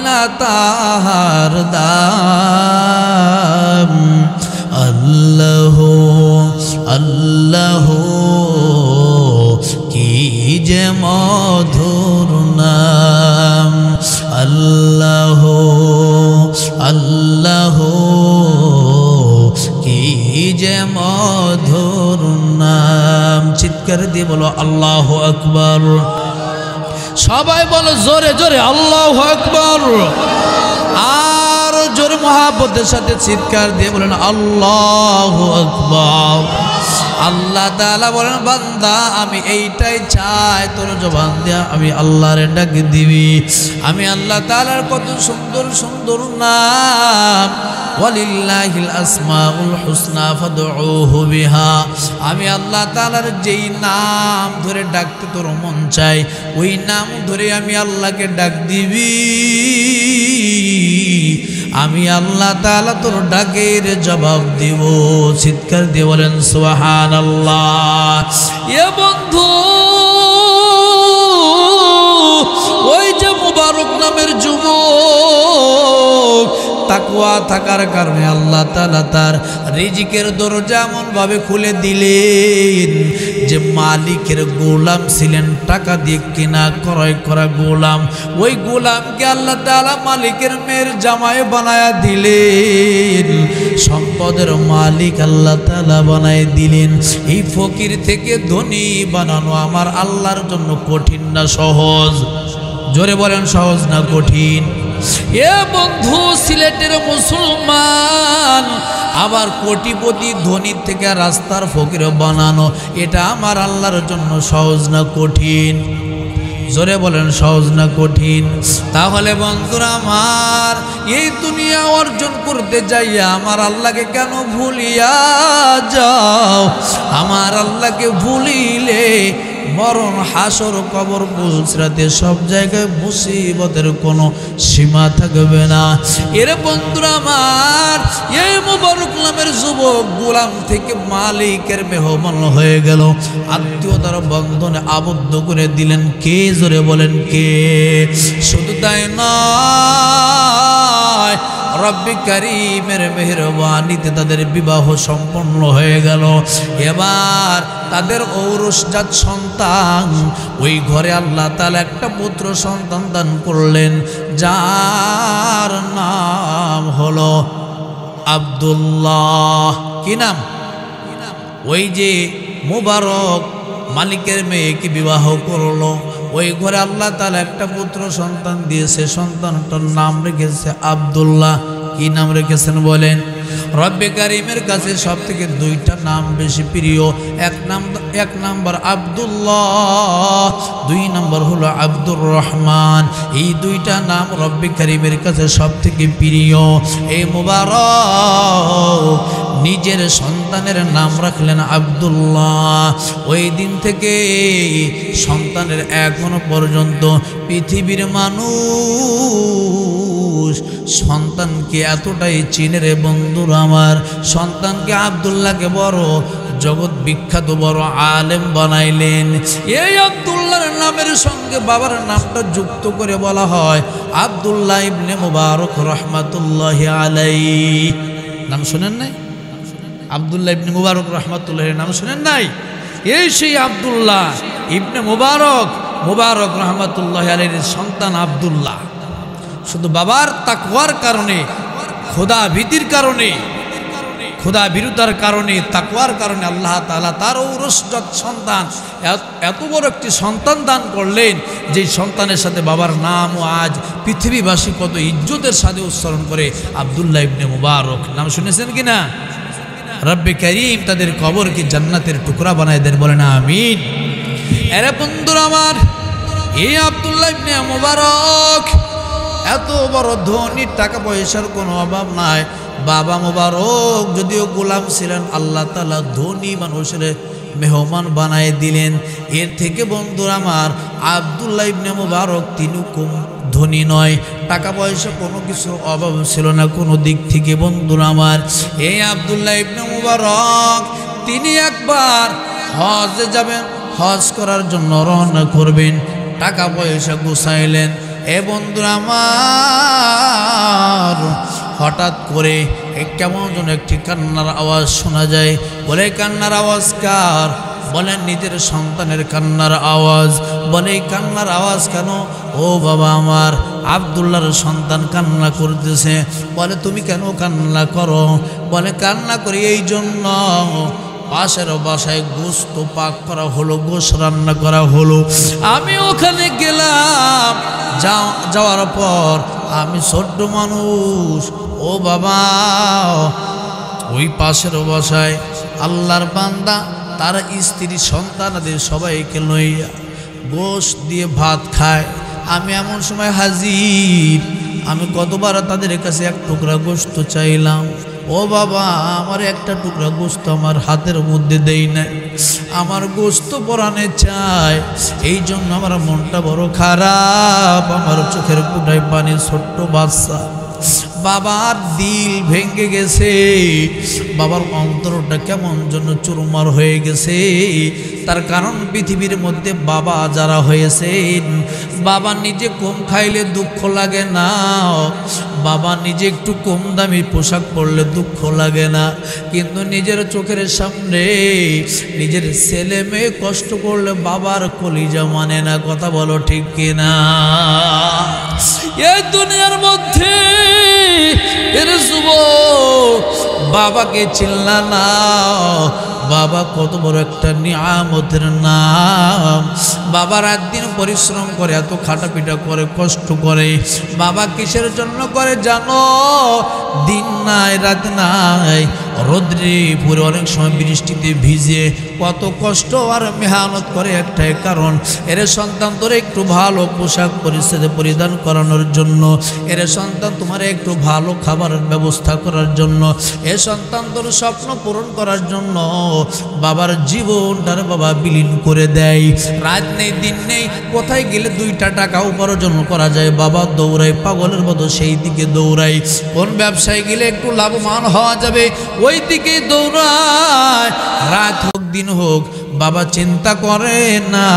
না তাহার দাম। আল্লাহ আল্লাহ কি যে মধুর নাম, আল্লাহ আল্লাহ কি যে মধুর নাম। চিৎকার দিয়ে বলো আল্লাহু আকবার। সবাই বলো জোরে জোরে আল্লাহু আকবার। আর জোরে মহাব্বতের সাথে চিৎকার দিয়ে বলেন আল্লাহু আকবার। আল্লাহ তাআলা বলেন বান্দা আমি এইটাই চাই, তোর জবান দিয়া আমি আল্লাহর ডাক দিবি। আমি আল্লাহ তাআলার কত সুন্দর সুন্দর নাম, ওয়ালিল্লাহিল আসমাউল হুসনা ফাদউহু বিহা। আমি আল্লাহ তাআলার যেই নাম ধরে ডাকতে তোর মন চাই ওই নাম ধরে আমি আল্লাহকে ডাক দিবি। আমি আল্লাহ তাআলা তোর ডাকের জবাব দিব। চিৎকার দিয়ে বলেন সুবহানাল্লাহ। এ বন্ধু ওই যে মুবারক নামের যুবক তাকওয়া থাকার কারণে আল্লাহ তাআলা তার রিজিকের দরজা এমন ভাবে খুলে দিলেন যে মালিকের গোলাম ছিলেন, টাকা দিয়ে কেনা ক্রয় করা গোলাম, ওই গোলামকে আল্লাহ তাআলা মালিকের মেয়ের জামাই বানায়া দিলেন। সম্পদের মালিক আল্লাহ তাআলা বানায় দিলেন। এই ফকির থেকে ধনী বানানো আমার আল্লাহর জন্য কঠিন না সহজ? জোরে বলেন সহজ না কঠিন? এ বন্ধু সিলেটের মুসলমান আবার কোটিপতি ধনী থেকে রাস্তার ফকির বানানো এটা আমার আল্লাহর জন্য সহজ না কঠিন? জোরে বলেন সহজ না কঠিন? তাহলে বন্ধুরা আমার এই দুনিয়া অর্জন করতে যাইয়া আমার আল্লাহকে কেন ভুলিয়া যাও? আমার আল্লাহকে ভুলিলে মরণ হাসর কবর পুলসরাতে সব জায়গায় মুসিবতের কোনো সীমা থাকবে না। এর বন্ধুরা আমার এই মুবারক নামের যুবক গোলাম থেকে মালিকের মেহমান হয়ে গেল, আত্মীয়তার বন্ধনে আবদ্ধ করে দিলেন। কে? জোরে বলেন কে? শুধু তাই নয়, রব্বি কারীমের মেহেরবানিতে তাদের বিবাহ সম্পন্ন হয়ে গেল। এবার তাদের ঔরসজাত সন্তান, ওই ঘরে আল্লাহ তাআলা একটা পুত্র সন্তান দান করলেন যার নাম হলো আব্দুল্লাহ। কি নাম? ওই যে মুবারক মালিকের মেয়েকে বিবাহ করলো, ওই ঘরে আল্লাহ তাআলা একটা পুত্র সন্তান দিয়েছে, সন্তানটার নাম রেখেছে আব্দুল্লাহ। কি নাম রেখেছেন বলেন? রব্বে কারীমের কাছে সব থেকে দুইটা নাম বেশি প্রিয়। এক নাম্বার আব্দুল্লাহ, দুই নাম্বার হলো আব্দুর রহমান। এই দুইটা নাম রব্বে কারীমের কাছে সব থেকে প্রিয়। এই মুবারক নিজের সন্তানের নাম রাখলেন আব্দুল্লাহ। ওই দিন থেকে সন্তানের এখনো পর্যন্ত পৃথিবীর মানুষ সন্তানকে এতটাই চিনে রে বন্ধুরা আমার, সন্তানকে আব্দুল্লাহকে বড় জগৎ বিখ্যাত বড় আলেম বানাইলেন। এই আব্দুল্লাহর নামের সঙ্গে বাবার নামটা যুক্ত করে বলা হয় আব্দুল্লাহ ইবনে মুবারক রহমাতুল্লাহি আলাইহি। নাম শুনেন নাই? আব্দুল্লাহ ইবনে মুবারক রহমাতুল্লাহির নাম শুনেন নাই? এই সেই আব্দুল্লাহ ইবনে মুবারক রহমাতুল্লাহি আলাইহির সন্তান আব্দুল্লাহ। শুধু বাবার তাকওয়ার কারণে, খোদা ভীতির কারণে খোদা বিরুদ্ধার কারণে, তাকওয়ার কারণে আল্লাহ তাআলা তার ঔরসজাত সন্তান, এত বড় একটি সন্তান দান করলেন, যেই সন্তানের সাথে বাবার নামও আজ পৃথিবীবাসী কত ইজ্জতের সাথে উচ্চারণ করে, আব্দুল্লাহ ইবনে মুবারক। নাম শুনেছেন কি না? রব্বে করিম তাদের কবরকে জান্নাতের টুকরা বানায় দেন, বলেন আমিন। এরে বন্ধুরা আমার, এই আব্দুল্লাহ ইবনে মুবারক এত বড় ধনী, টাকা পয়সার কোনো অভাব নাই। বাবা মুবারক যদিও গোলাম ছিলেন, আল্লাহ তাআলা ধনী মানুষের মেহমান বানায় দিলেন। এর থেকে বন্ধুরা আমার, আব্দুল্লাহ ইবনে মুবারক তিনি কম ধনী নয়, টাকা পয়সা কোনো কিছুর অভাব ছিল না কোনো দিক থেকে। বন্ধুরা আমার, এই আব্দুল্লাহ ইবনে মুবারক তিনি একবার হজে যাবেন, হজ করার জন্য রওনা করবেন, টাকা পয়সা গুছাইলেন। এ বন্ধুরা আমার, হঠাৎ করে কেমন যেন একটি কান্নার আওয়াজ শোনা যায়। বলে কান্নার আওয়াজ কার? বলেন নিজের সন্তানের কান্নার আওয়াজ। বলে এই কান্নার আওয়াজ কেন? ও বাবা আমার, আব্দুল্লাহর সন্তান কান্না করতেছে। বলে তুমি কেন কান্না করো? বলে কান্না করি এই জন্য, পাশের বাসায় গোশত পাক করা হলো, গোশ রান্না করা হলো, আমি ওখানে গেলাম, যাওয়ার পর আমি ছোট্ট মানুষ, ও বাবা, ওই পাশের বাসায় আল্লাহর বান্দা তার স্ত্রী সন্তানাদের সবাইকে লইয়া গোশ দিয়ে ভাত খায়। আমি এমন সময় হাজির, আমি কতবার তাদের কাছে এক টুকরা গোশত চাইলাম, ও বাবা আমার একটা টুকরা গোশত আমার হাতের মধ্যে দেই নাই, আমার গোশত পরাণে চায়। এই জন্য আমার মনটা বড় খারাপ, আমার চোখের কোটায় পানি, ছোট্ট বাচ্চা, বাবার দিল ভেঙে গেছে, বাবার অন্তরটা কেমন জন্য চুরমার হয়ে গেছে। তার কারণ পৃথিবীর মধ্যে বাবা যারা হয়েছেন, বাবা নিজে কম খাইলে দুঃখ লাগে না, বাবা নিজে একটু কম দামি পোশাক পরলে দুঃখ লাগে না, কিন্তু নিজের চোখের সামনে নিজের ছেলে মেয়ে কষ্ট করলে বাবার কলিজা মানে না। কথা বলো ঠিক কিনা? এই দুনিয়ার মধ্যে এর যুবক বাবাকে চিল্লা না, বাবা কত বড় একটা নিয়ামতের নাম। বাবা রাত দিন পরিশ্রম করে, এত খাটাপিটা করে, কষ্ট করে। বাবা কিসের জন্য করে জানো? দিন নাই রাত নাই, রোদ্রে পুরো অনেক সময় বৃষ্টিতে ভিজে কত কষ্ট আর মেহনত করে একটাই কারণ, এর সন্তান তোরে একটু ভালো পোশাক পরিচ্ছদে পরিধান করানোর জন্য, এর সন্তান তোমার একটু ভালো খাবারের ব্যবস্থা করার জন্য, এ সন্তান তোর স্বপ্ন পূরণ করার জন্য বাবার জীবনটার বাবা বিলীন করে দেয়। রাত নেই দিন নেই, কোথায় গেলে দুইটা টাকা উপার্জন করা যায় বাবা দৌড়ায়, পাগলের মতো সেই দিকে দৌড়ায়। কোন ব্যবসায় গেলে একটু লাভবান হওয়া যাবে ওই দিকে দৌড়ায়। রাত হোক দিন হোক বাবা চিন্তা করে না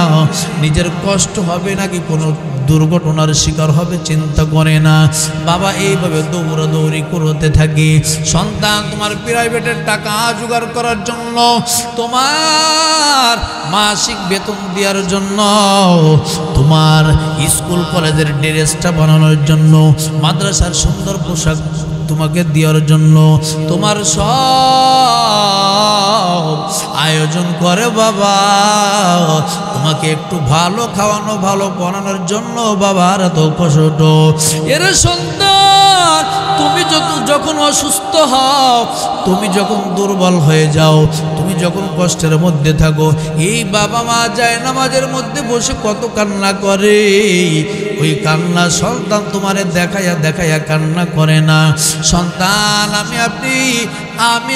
নিজের কষ্ট হবে নাকি কোনো দুর্ঘটনার শিকার হবে, চিন্তা করে না। বাবা এইভাবে দৌড়াদৌড়ি করতে থাকে। সন্তান তোমার প্রাইভেটের টাকা জোগাড় করার জন্য, তোমার মাসিক বেতন দেওয়ার জন্য, তোমার স্কুল কলেজের ড্রেসটা বানানোর জন্য, মাদ্রাসার সুন্দর পোশাক তোমাকে দেওয়ার জন্য, তোমার সব আয়োজন করে বাবা। তোমাকে একটু ভালো খাওয়ানো, ভালো বানানোর জন্য বাবার এত কষ্ট। এর সন্তান তুমি যখন অসুস্থ হও, তুমি যখন দুর্বল হয়ে যাও, তুমি যখন কষ্টের মধ্যে থাকো, এই বাবা মা যায় নামাজের মধ্যে বসে কত কান্না করে। ওই কান্না সন্তান তোমারে দেখাইয়া দেখাইয়া কান্না করে না। সন্তান আমি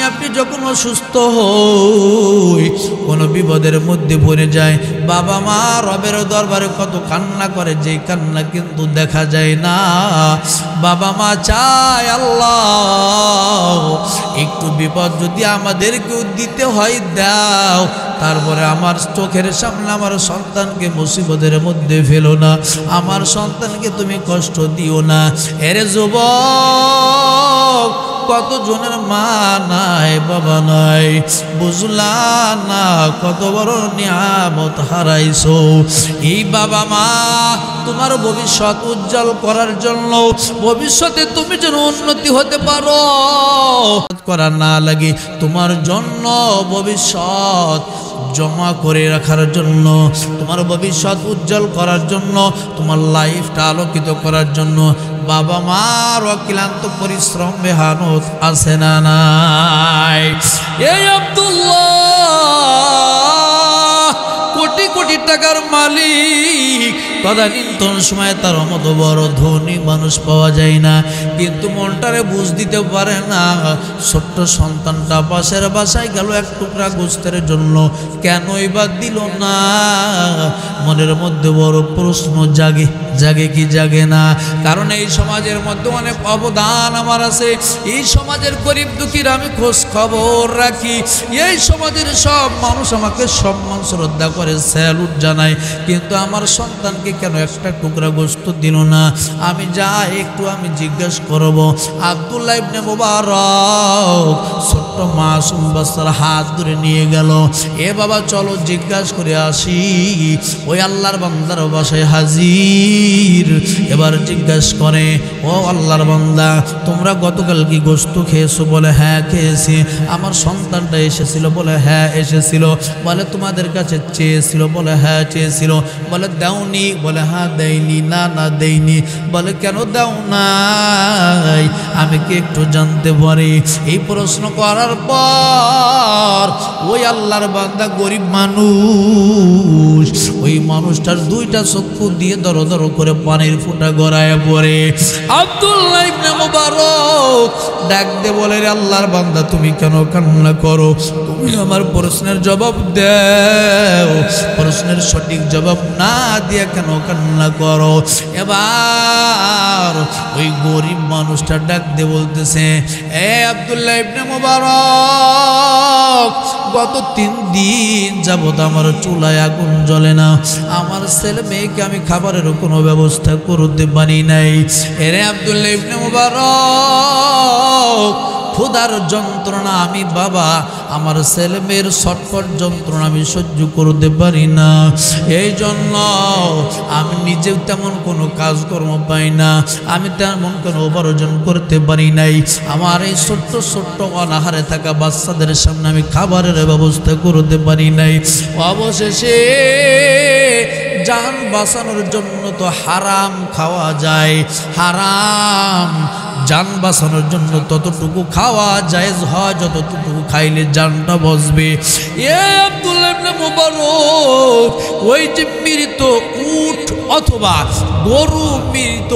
আপনি যখন অসুস্থ হই, কোনো বিপদের মধ্যে পড়ে যায়, বাবা মা রবের দরবারে কত কান্না করে, যেই কান্না কিন্তু দেখা যায় না। বাবা মা চায় আল্লাহ একটু বিপদ যদি আমাদেরকেও দিতে হয় দাও, তারপরে আমার চোখের সামনে আমার সন্তানকে মুসিবতের মধ্যে ফেলো না, আমার সন্তানকে তুমি কষ্ট দিও না। এরে যুবক কত জনের মা নাই বাবা নাই, বুঝলা না কত বড় নিয়ামত হারাইছো। এই বাবা মা তোমার ভবিষ্যৎ উজ্জ্বল করার জন্য, ভবিষ্যতে তুমি যেন উন্নতি হতে পারো করা না লাগে, তোমার জন্য ভবিষ্যৎ জমা করে রাখার জন্য, তোমার ভবিষ্যৎ উজ্জ্বল করার জন্য, তোমার লাইফটা আলোকিত করার জন্য বাবা মার অক্লান্ত পরিশ্রম মেহনত আছে না নাই? এই আব্দুল্লাহ কোটি কোটি টাকার মালিক, তদানীন্তন সময় তার মতো বড় ধনী মানুষ পাওয়া যায় না, কিন্তু মনটারে বুঝ দিতে পারে না। ছোট্ট সন্তানটা পাশের বাসায় গেল এক টুকরা গোস্তের জন্য, কেনই বা দিল না? মনের মধ্যে বড় প্রশ্ন জাগে, জাগে কি জাগে না? কারণ এই সমাজের মধ্যে অনেক অবদান আমার আছে, এই সমাজের গরিব দুঃখীর আমি খোঁজ খবর রাখি, এই সমাজের সব মানুষ আমাকে সম্মান শ্রদ্ধা করে, স্যালুট জানায়, কিন্তু আমার সন্তানকে কেন একটা টুকরা গোশত দিল না? আমি যাই একটু আমি জিজ্ঞেস করব। আব্দুল্লাহ ইবনে মুবারক ছোট্ট মাসুম বাচ্চার হাত ধরে নিয়ে গেল, এ বাবা চলো জিজ্ঞাসা করে আসি। ওই আল্লাহর বান্দার বাসায় হাজির, এবার জিজ্ঞাসা করে, ও আল্লাহর বান্দা তোমরা গতকাল কি গোশত খেয়েছো? বলে হ্যাঁ খেয়েছি। আমার সন্তানটা এসেছিল? বলে হ্যাঁ এসেছিল। বলে তোমাদের কাছে চেয়েছিল? বলে হ্যাঁ চেয়েছিল। বলে দাওনি? বলে হ্যাঁ দেয়নি। না না দেয়নি। বলে কেন দাও নাই? আমি কি একটু জানতে পারি? এই প্রশ্ন করার পর ওই আল্লাহর বান্দা গরিব মানুষ, ওই মানুষটার দুইটা চক্ষু দিয়ে দর দর করে পানির ফোঁটা গড়ায় পড়ে। আব্দুল্লাহ ইবনে মুবারক ডাক দে বলে, রে আল্লাহর বান্দা তুমি কেন কান্না করো? তুমি আমার প্রশ্নের জবাব দাও, প্রশ্নের সঠিক জবাব না দিয়ে কেন কান্না করো? এবার ওই গরিব মানুষটা ডাক দে বলতেছে, এ আব্দুল্লাহ ইবনে মুবারক গত 3 দিন যাবত আমার চুলায় আগুন জ্বলে না, আমার ছেলে মেয়েকে আমি খাবারের কোনো ব্যবস্থা করতে পারি নাই। এরে আব্দুল্লাহ ইবনে মুবারক ক্ষুধার যন্ত্রণা আমি বাবা, আমার ছেলে মেয়ের ছটফট যন্ত্রণা আমি সহ্য করতে পারি না, এই জন্য আমি নিজেও তেমন কোনো কাজকর্ম পাই না, আমি তেমন কোনো উপার্জন করতে পারি নাই। আমার এই ছোট্ট ছোট্ট অনাহারে থাকা বাচ্চাদের সামনে আমি খাবারের ব্যবস্থা করতে পারি নাই। অবশেষে জান বাঁচানোর জন্য তো হারাম খাওয়া যায়, হারাম জান বাঁচানোর জন্য ততটুকু খাওয়া জায়েজ হয় যতটুকু খাইলে জানটা বসবে। এ আব্দুল্লাহ ইবনে মুবারক ওই যে মৃত উট অথবা গরু, মৃত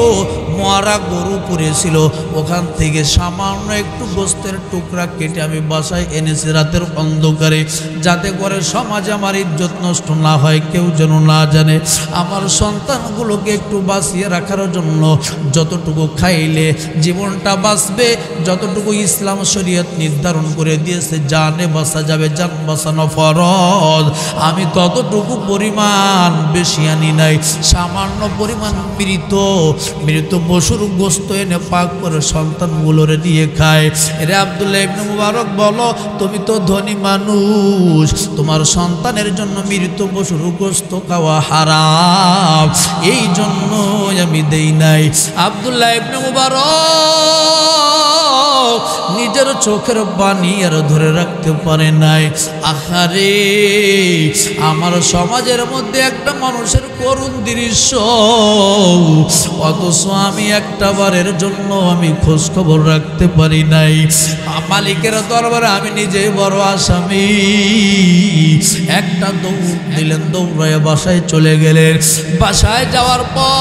মরা গরু পড়েছিল, ওখান থেকে সামান্য একটু গোস্তের টুকরা কেটে আমি বাসায় এনেছি রাতের অন্ধকারে, যাতে করে সমাজে আমার ইজ্জত নষ্ট না হয়, কেউ যেন না জানে। আমার সন্তানগুলোকে একটু বাঁচিয়ে রাখার জন্য যতটুকু খাইলে জীবনটা বাঁচবে, যতটুকু ইসলাম শরীয়ত নির্ধারণ করে দিয়েছে জানে বাঁচা যাবে, জান বাঁচানো ফরজ, আমি ততটুকু পরিমাণ বেশি আনি নাই। সামান্য পরিমাণ মৃত পশুর গোস্ত এনে পাক করে সন্তানগুলোরে দিয়ে খায়। এরে আব্দুল্লাহ ইবনে মুবারক বলো, তুমি তো ধনী মানুষ, তোমার সন্তানের জন্য মৃত পশুর গোস্ত খাওয়া হারাম, এই জন্য আমি দেই নাই। আব্দুল্লাহ ইবনে মুবারক নিজের চোখের পানি আর ধরে রাখতে পারে নাই। আহারে, আমার সমাজের মধ্যে একটা মানুষের করুণ দৃশ্য, অথচ আমি একটা বারের জন্য আমি খোঁজ খবর রাখতে পারি নাই। মালিকের দরবারে আমি নিজেই বড় আসামি। একটা দৌড় দিলেন, দৌড়ায় বাসায় চলে গেলেন। বাসায় যাওয়ার পর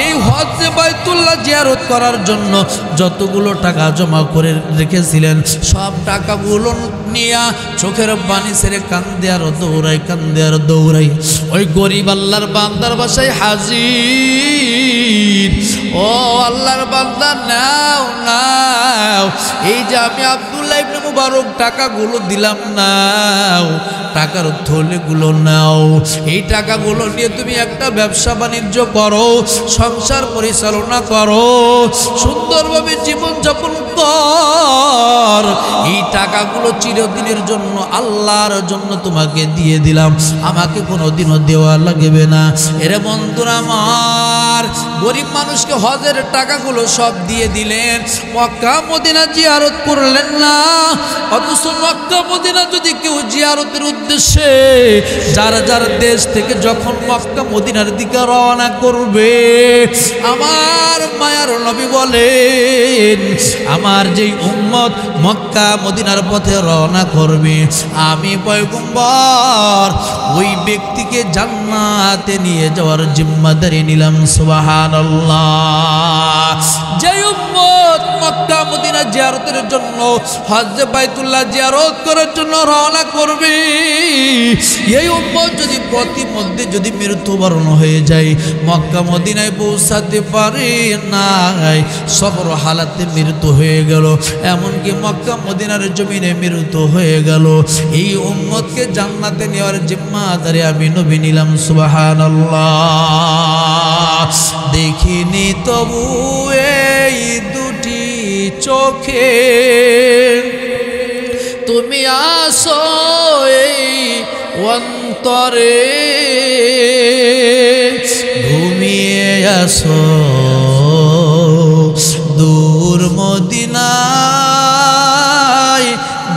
এই হজ্জে বাইতুল্লাহ জিয়ারত করার জন্য যতগুলো টাকা জমা করে রেখেছিলেন সব টাকাগুলো নিয়ে চোখের পানি ছেড়ে কান্দে আর দৌড়াই, কান্দে আর দৌড়াই ওই গরিব আল্লাহর বান্দার বাসায় হাজির। ও আল্লাহর বান্দা, নাও নাও, এই যে আমি আব্দুল্লাহ ইবনে মুবারক টাকাগুলো দিলাম, নাও টাকার থলেগুলো নাও। এই টাকাগুলো নিয়ে তুমি একটা ব্যবসা বাণিজ্য করো, সংসার পরিচালনা করো, সুন্দরভাবে জীবনযাপন কর। এই টাকাগুলো চিরদিনের জন্য আল্লাহর জন্য তোমাকে দিয়ে দিলাম, আমাকে কোনোদিনও দেওয়া লাগবে না। এরে বন্ধুরা আমার, গরিব মানুষকে হজের টাকাগুলো সব দিয়ে দিলেন, মক্কা মদিনা জিয়ারত করলেন না। অথচ মক্কা মদিনা যদি কেউ জিয়ারতের উদ্দেশ্যে যারা যারা দেশ থেকে যখন মক্কা মদিনার দিকে রওনা করবে, আমার মায়ার নবী বলেন, আমার যেই উম্মত মক্কা মদিনার পথে রওনা করবে, আমি পয়গম্বর ওই ব্যক্তিকে জান্নাতে নিয়ে যাওয়ার জিম্মাদারি নিলাম। সুবহানাল্লাহ। যেই উম্মত মক্কা মদিনা জিয়ারতের জন্য, হজ্জে বাইতুল্লাহ জিয়ারত করার জন্য রওনা করবে, এই উম্মত যদি পথিমধ্যে যদি মৃত্যুবরণ হয়ে যায়, মক্কা মদিনায় পৌঁছাতে পারে না, সফর হালাতে মৃত্যু হয়ে গেল, এমনকি মক্কা মদিনার জমিনে মৃত্যু হয়ে গেল, এই উম্মতকে জান্নাতে নেওয়ার জিম্মাদারি আমি নবী নিলাম। সুবহানাল্লাহ। দেখিনি তবু এই দুটি চোখে, তুমি আসো এই অন্তরে, ঘুমিয়ে আসো দূর মদিনায়,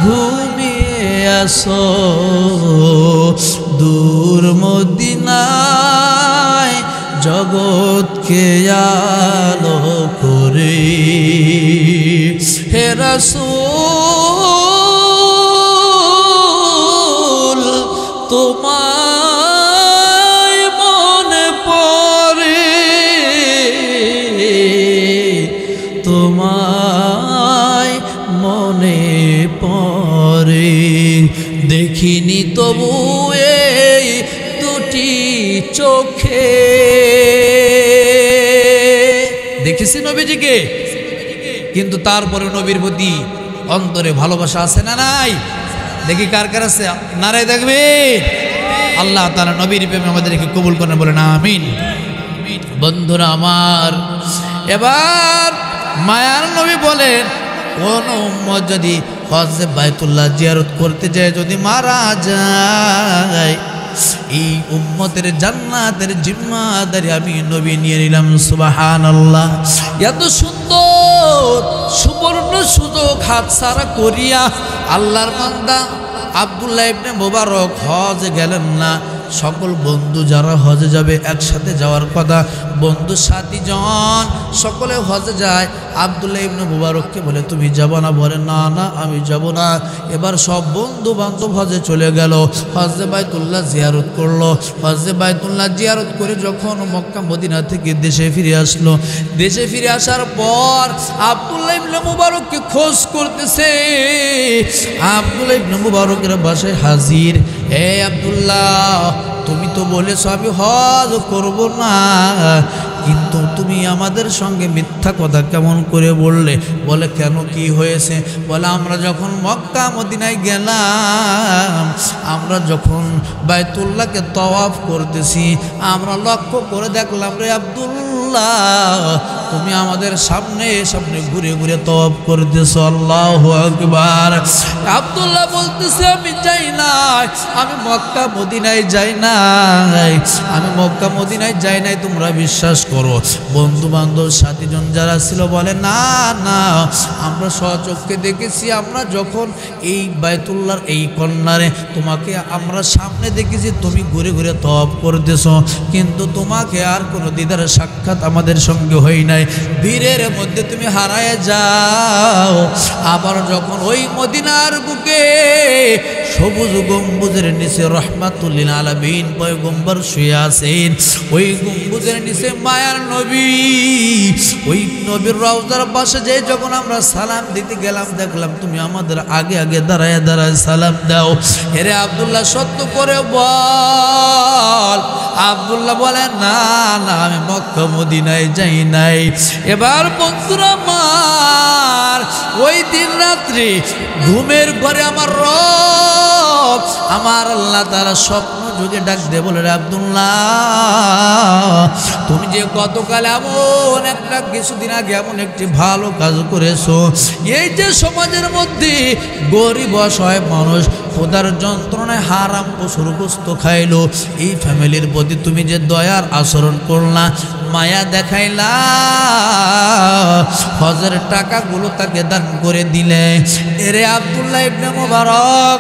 ঘুমিয়ে আসো দূর মদিনায়, জগৎকে আলো করে। হে রাসূল তোমায় মনে পড়ে, তোমায় মনে পড়ে, দেখিনি তবু এই দুটি চোখে। দেখেছি নবীজিকে, কিন্তু তারপরে নবীর প্রতি অন্তরে ভালোবাসা আছে না নাই? দেখি কার কার আছে, নারায় দেখবে। আল্লাহ তাআলা নবীর প্রেমে আমাদেরকে কবুল করেন, বলেন আমিন। বন্ধুরা আমার, এবার মায়ার নবী বলেন, কোন উম্মত যদি হজ্জে বাইতুল্লাহ জিয়ারত করতে যায়, যদি মারা যায়, এই উম্মতের জান্নাতের জিম্মাদারি আমি নবী নিয়ে নিলাম। সুবহানাল্লাহ। এত সুন্দর সুবর্ণ সুযোগ হাতছাড়া করিয়া আল্লাহর বান্দা আব্দুল্লাহ ইবনে মুবারক হজে গেলেন না। সকল বন্ধু যারা হজে যাবে, একসাথে যাওয়ার কথা, বন্ধু 7 জন সকলে হজে যায়। আব্দুল্লাহ ইবনে মুবারককে বলে, তুমি যাব না? বলে, না না আমি যাব না। এবার সব বন্ধু বান্ধব হজে চলে গেল, হজে বাইতুল্লাহ জিয়ারত করলো। হজে বাইতুল্লাহ জিয়ারত করে যখন মক্কা মদিনা থেকে দেশে ফিরে আসলো, দেশে ফিরে আসার পর আব্দুল্লাহ ইবনে মুবারককে খোঁজ করতেছে। আব্দুল্লাহ ইবনে মুবারকের বাসায় হাজির। হে আব্দুল্লাহ, তুমি তো বলেছো আমি হজ করব না, কিন্তু তুমি আমাদের সঙ্গে মিথ্যা কথা কেমন করে বললে? বলে, কেন, কি হয়েছে? বলে, আমরা যখন মক্কা মদিনায় গেলাম, আমরা যখন বাইতুল্লাহকে তওয়াফ করতেছি, আমরা লক্ষ্য করে দেখলাম রে আব্দুল্লাহ, তুমি আমাদের সামনে সামনে ঘুরে ঘুরে তওয়াফ করতেছো। আল্লাহু আকবার। আব্দুল্লাহ বলতেছে, আমি যাই নাই, আমি মক্কা মদিনায় যাই নাই, আমি মক্কা মদিনায় যাই নাই, তোমরা বিশ্বাস করো। বন্ধু বান্ধব 7 জন যারা ছিল বলে, না না আমরা স্বচক্ষে দেখেছি, আমরা যখন এই বাইতুল্লাহর এই কর্নারে তোমাকে আমরা সামনে দেখেছি, তুমি ঘুরে ঘুরে তওয়াফ করতেছো, কিন্তু তোমাকে আর কোনো দিদার সাক্ষাৎ আমাদের সঙ্গে হয় নাই, ভিড়ের মধ্যে তুমি হারায় যাও। আবার যখন ওই মদিনার বুকে সবুজ গম্বুজের নিচে রহমাতুল লিল আলামিন পয়গম্বর শুয়ে আছেন, ওই গম্বুজের নিচে মায়ার নবী, ওই নবীর রওজার পাশে যে যখন আমরা সালাম দিতে গেলাম, দেখলাম তুমি আমাদের আগে আগে দাঁড়ায় দাঁড়ায় সালাম দাও। এরে আব্দুল্লাহ, সত্য করে বল। আব্দুল্লাহ বলে, না না আমি মক্কা মদিনায় যাই নাই। এবার বন্ধুরা আমার, ওই দিন রাত্রি ঘুমের ঘরে আমার রব আমার আল্লাহ তাআলা স্বপ্ন যোগে ডাক দে বলে, রে আব্দুল্লাহ, তুমি যে গতকাল এমন একটা কিছুদিন আগে এমন একটি ভালো কাজ করেছো, এই যে সমাজের মধ্যে গরিব অসহায় মানুষ খোদার যন্ত্রণায় হারাম পশুর গোস্ত খাইলো, এই ফ্যামিলির প্রতি তুমি যে দয়ার আচরণ করলা, মায়া দেখাইলা, হজের টাকাগুলো তাকে দান করে দিলে। এরে আব্দুল্লাহ ইবনে মুবারক,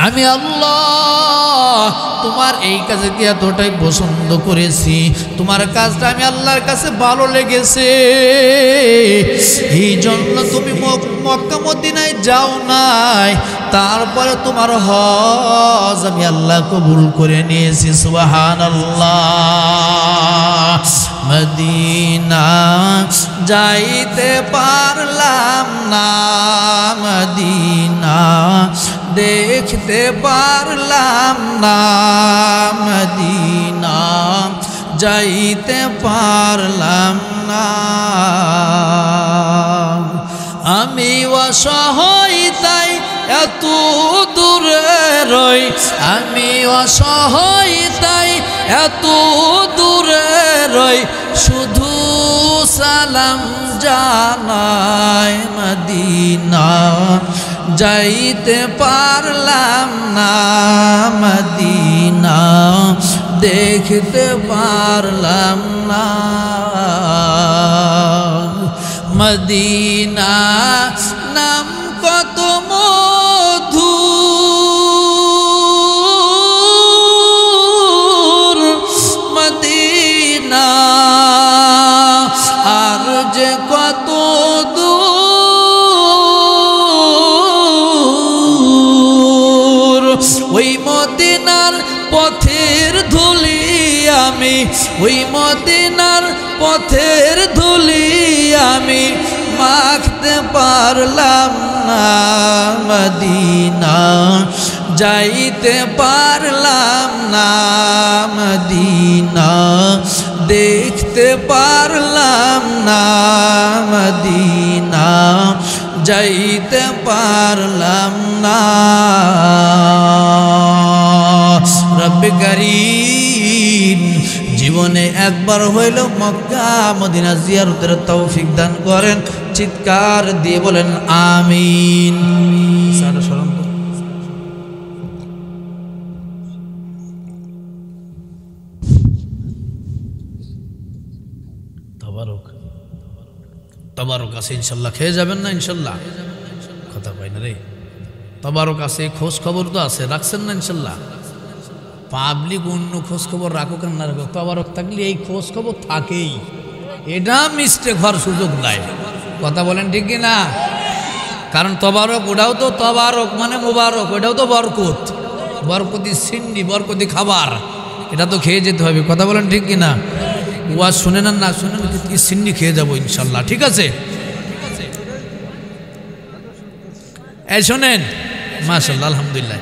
আমি আল্লাহ তোমার এই কাজকে এতটাই পছন্দ করেছি, তোমার কাজটা আমি আল্লাহর কাছে ভালো লেগেছে, এই জন্য তুমি মক্কা মদিনায় যাও নাই, তারপরে তোমার হজ আমি আল্লাহ কবুল করে নিয়েছি। সুবহানাল্লাহ। মদিনা যাইতে পারলাম না, মদিনা দেখতে পারলাম না, মদিনা যাইতে পারলাম না, আমি অসহায় তাই এত দূরে রই, আমি অসহায় তাই এত দূরে রই, শুধু সালাম জানাই, মদিনা যাইতে পারলাম না, মদিনা দেখতে পারলাম না, মদিনা নাম কত মধুর, মদিনা আর যে কত দূর, ওই মদিনার পথের ধুলি আমি, ওই মদিনার পথের ধুলি আমি মাখতে পারলাম না, মদিনা যাইতে পারলাম না, মদিনা দেখতে পারলাম না, মদিনা যাইতে পারলাম না। রব্বে কারীম জীবনে একবার হইল মক্কা মদিনা জিয়ারতের তৌফিক দান করেন, চিৎকার দিয়ে বলেন আমিন। তবারক আছে ইনশাল্লাহ, খেয়ে যাবেন না ইনশাল্লাহ? কথা পাই না রে। তবারক আছে, খোঁজ খবর তো আছে, রাখছেন না ইনশাল্লাহ? পাবলিক অন্য খোঁজ খবর রাখুক আর না রাখুক, তবারক থাকলে এই খোঁজ খবর থাকেই, এটা মিস্টেক হওয়ার সুযোগ নাই। কথা বলেন ঠিক কি না? কারণ তবারক ওটাও তো তবারক মানে মুবারক, ওটাও তো বরকত, বরকতি সিন্নি, বরকতি খাবার, এটা তো খেয়ে যেতে হবে। কথা বলেন ঠিক কি না? ওয়াজ শুনেন আর না শুনেন, কি সিন্নি খেয়ে যাবো ইনশাল্লাহ, ঠিক আছে? এই শোনেন, মাশাআল্লাহ, আলহামদুলিল্লাহ।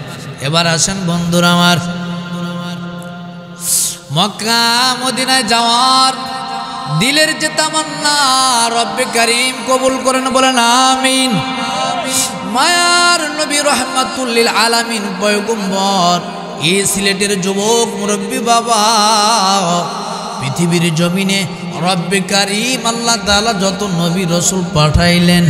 এবার আসেন বন্ধুরা আমার, মক্কা মদিনায় যাওয়ার দিলের যে তামান্না রব্বে কারীম কবুল করেন, বলেন আমিন। মায়ার নবী রহমাতুল লিল আলামিন পয়গম্বর, এই সিলেটের যুবক মুরব্বী বাবা, পৃথিবীর জমিনে রব্বে কারীম আল্লাহ তাআলা যত নবী রসুল পাঠাইলেন,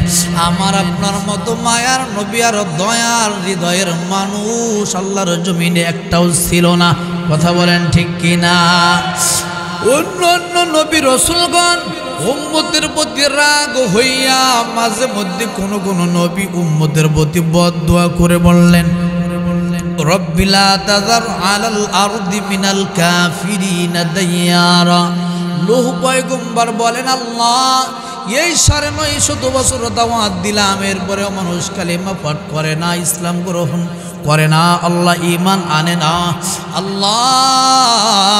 আমার আপনার মতো মায়ার নবী আর দয়ার হৃদয়ের মানুষ আল্লাহর জমিনে একটাও ছিল না। কথা বলেন ঠিক কিনা? অন্য অন্য নবী রসুলগণ উম্মতের প্রতি রাগ হইয়া মাঝে মধ্যে কোন কোন নবী উম্মতের প্রতি বদদুয়া করে বললেন, রব্বি লা তাযার আলাল আরদি মিনাল কাফিরিনা দাইয়ারা। নূহ পয়গম্বর বলেন, আল্লাহ এই ৯৫০ বছর দাওয়াত দিলাম, এরপরেও মানুষ কালিমা পাঠ করে না, ইসলাম গ্রহণ করে না, আল্লাহ ঈমান আনে না। আল্লাহ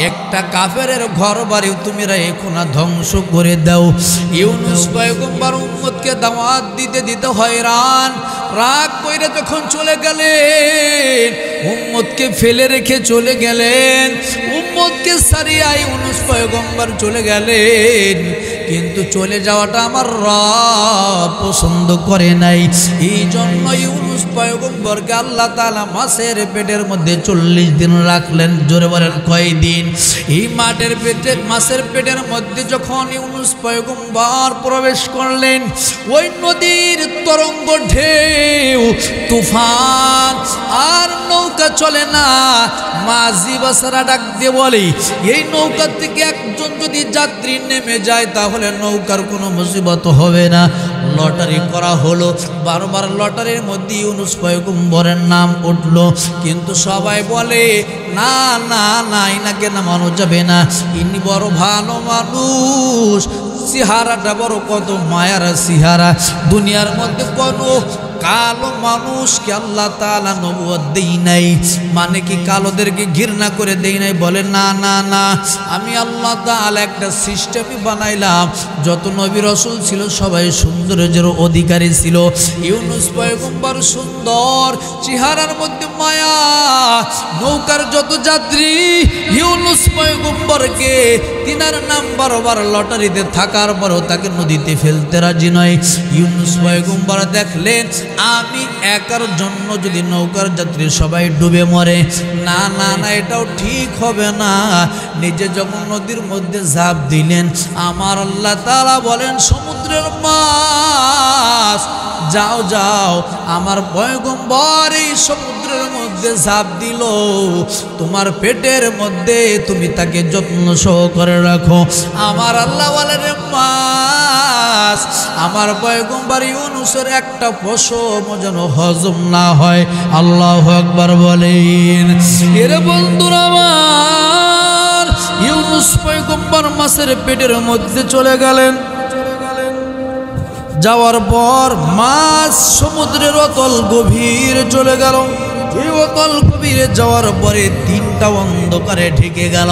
একটা কাফেরের ঘর বাড়িও তুমি রেখো না, ধ্বংস করে দাও। ইউনূস পয়গম্বর উম্মতকে দাওয়াত দিতে দিতে হয়রান, রাগ কইরা যখন চলে গেলেন, উম্মতকে ফেলে রেখে চলে গেলেন, উম্মতকে সারিয়া ইউনূস পয়গম্বর চলে গেলেন। কিন্তু চলে যাওয়াটা আমার রব পছন্দ করে নাই। এই জন্য ইউনুস পয়গম্বরকে আল্লাহ তাআলা মাছের পেটের মধ্যে 40 দিন রাখলেন। জোরে বলেন কয়দিন? এই মাছের পেটের মধ্যে যখন ইউনুস পয়গম্বর প্রবেশ করলেন, ওই নদীর তরঙ্গ, ঢেউ, তুফান আর নৌকা চলে না। মাঝি বাসারা ডাক দিয়ে বলে, এই নৌকা থেকে একজন যদি যাত্রী নেমে যায় তাহলে নৌকার কোনো মুসিবত হবে না। লটারি করা হলো, বারবার লটারির মধ্যে ইউনুস পয়গম্বরের নাম উঠলো, কিন্তু সবাই বলে না না না, ইনাকে নামানো যাবে না, ইনি বড় ভালো মানুষ, চেহারাটা বড় কত মায়ার চেহারা। দুনিয়ার মধ্যে কোনো কালো মানুষকে আল্লাহ তাআলা নবুয়ত দেই নাই, মানে কি কালোদেরকে ঘৃণা করে দেই নাই। বলে না না না, আমি আল্লাহ তাআলা একটা সিস্টেমই বানাইলাম, যত নবী রাসূল ছিল সবাই সৌন্দর্যের অধিকারী ছিল। ইউনুস পয়গম্বর সুন্দর, চেহারার মধ্যে মায়া। নৌকার যত যাত্রী ইউনুস পয়গম্বরকে তিনার নাম বারবার লটারিতে থাকার পরও তাকে নদীতে ফেলতে রাজি নয়। ইউনুস পয়গম্বর দেখলেন, আমি একার জন্য যদি নৌকার যাত্রী সবাই ডুবে মরে, না না না, এটাও ঠিক হবে না। নিজে যখন নদীর মধ্যে ঝাঁপ দিলেন, আমার আল্লাহ তাআলা বলেন, সমুদ্রের মাছ যাও যাও, আমার পয়গম্বর এই সমুদ্রের মধ্যে ঝাঁপ দিল, তোমার পেটের মধ্যে তুমি তাকে যত্ন সহকারে রাখো। আমার আল্লাহ বলেন, মাছ আমার পয়গম্বর ইউনুসের একটা পশম যেন হজম না হয়। আল্লাহু আকবার বলেন। এর বন্ধুরা আমার, ইউনুস পয়গম্বর মাছের পেটের মধ্যে চলে গেলেন। যাওয়ার পর মাছ সমুদ্রের অতল গভীর চলে গেল। এই অতল গভীরে যাওয়ার পরে 3টা অন্ধকারে ঢেকে গেল।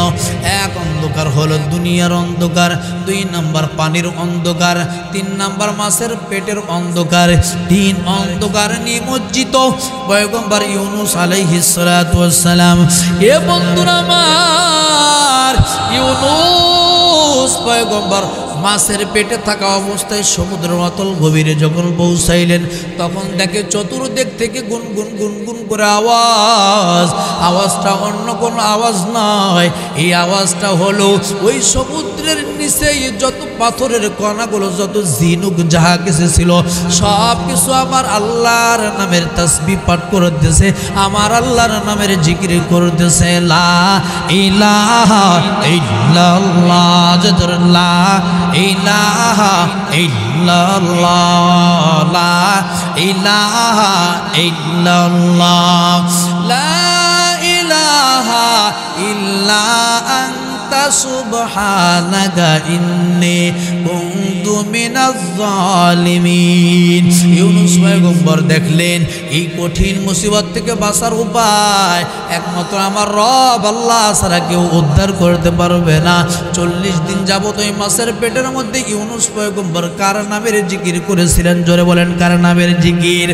এক অন্ধকার হলো দুনিয়ার অন্ধকার, 2 নম্বর পানির অন্ধকার, 3 নম্বর মাছের পেটের অন্ধকার। 3 অন্ধকার নিমজ্জিত পয়গম্বর ইউনুস আলাইহিস সালাতু ওয়াস সালাম। এ বন্ধুরা আমার, ইউনুস পয়গম্বর মাছের পেটে থাকা অবস্থায় সমুদ্রের অতল গভীরে যখন পৌঁছাইলেন, তখন দেখে চতুর্দিক থেকে গুনগুন গুনগুন করে আওয়াজ। আওয়াজটা অন্য কোনো আওয়াজ নয়, এই আওয়াজটা হলো ওই সমুদ্রের নিচে যত পাথরের কণাগুলো, যত ঝিনুক যাহা কিছু ছিল, সব কিছু আমার আল্লাহর নামের তাসবিহ পাঠ করতেছে, আমার আল্লাহর নামের জিকির করতেছে। লা ইলাহা ইল্লাল্লাহ, জোর লা ইলাহা ইল্লাল্লাহ, লা ইলাহা ইল্লাল্লাহ, লা ইলাহা ইল্লা আনতা সুবহানাকা ইন্নী কুনতু মিনাজ জালিমিন। ইউনুস পয়গম্বর দেখলেন, এই কঠিন মুসিবত থেকে বাঁচার উপায় একমাত্র আমার রব আল্লাহ ছাড়া কেউ উদ্ধার করতে পারবে না। 40 দিন যাবত ওই মাছের পেটের মধ্যে ইউনুস পয়গম্বর কার নামের জিকির করেছিলেন? জোরে বলেন, কার নামের জিকির?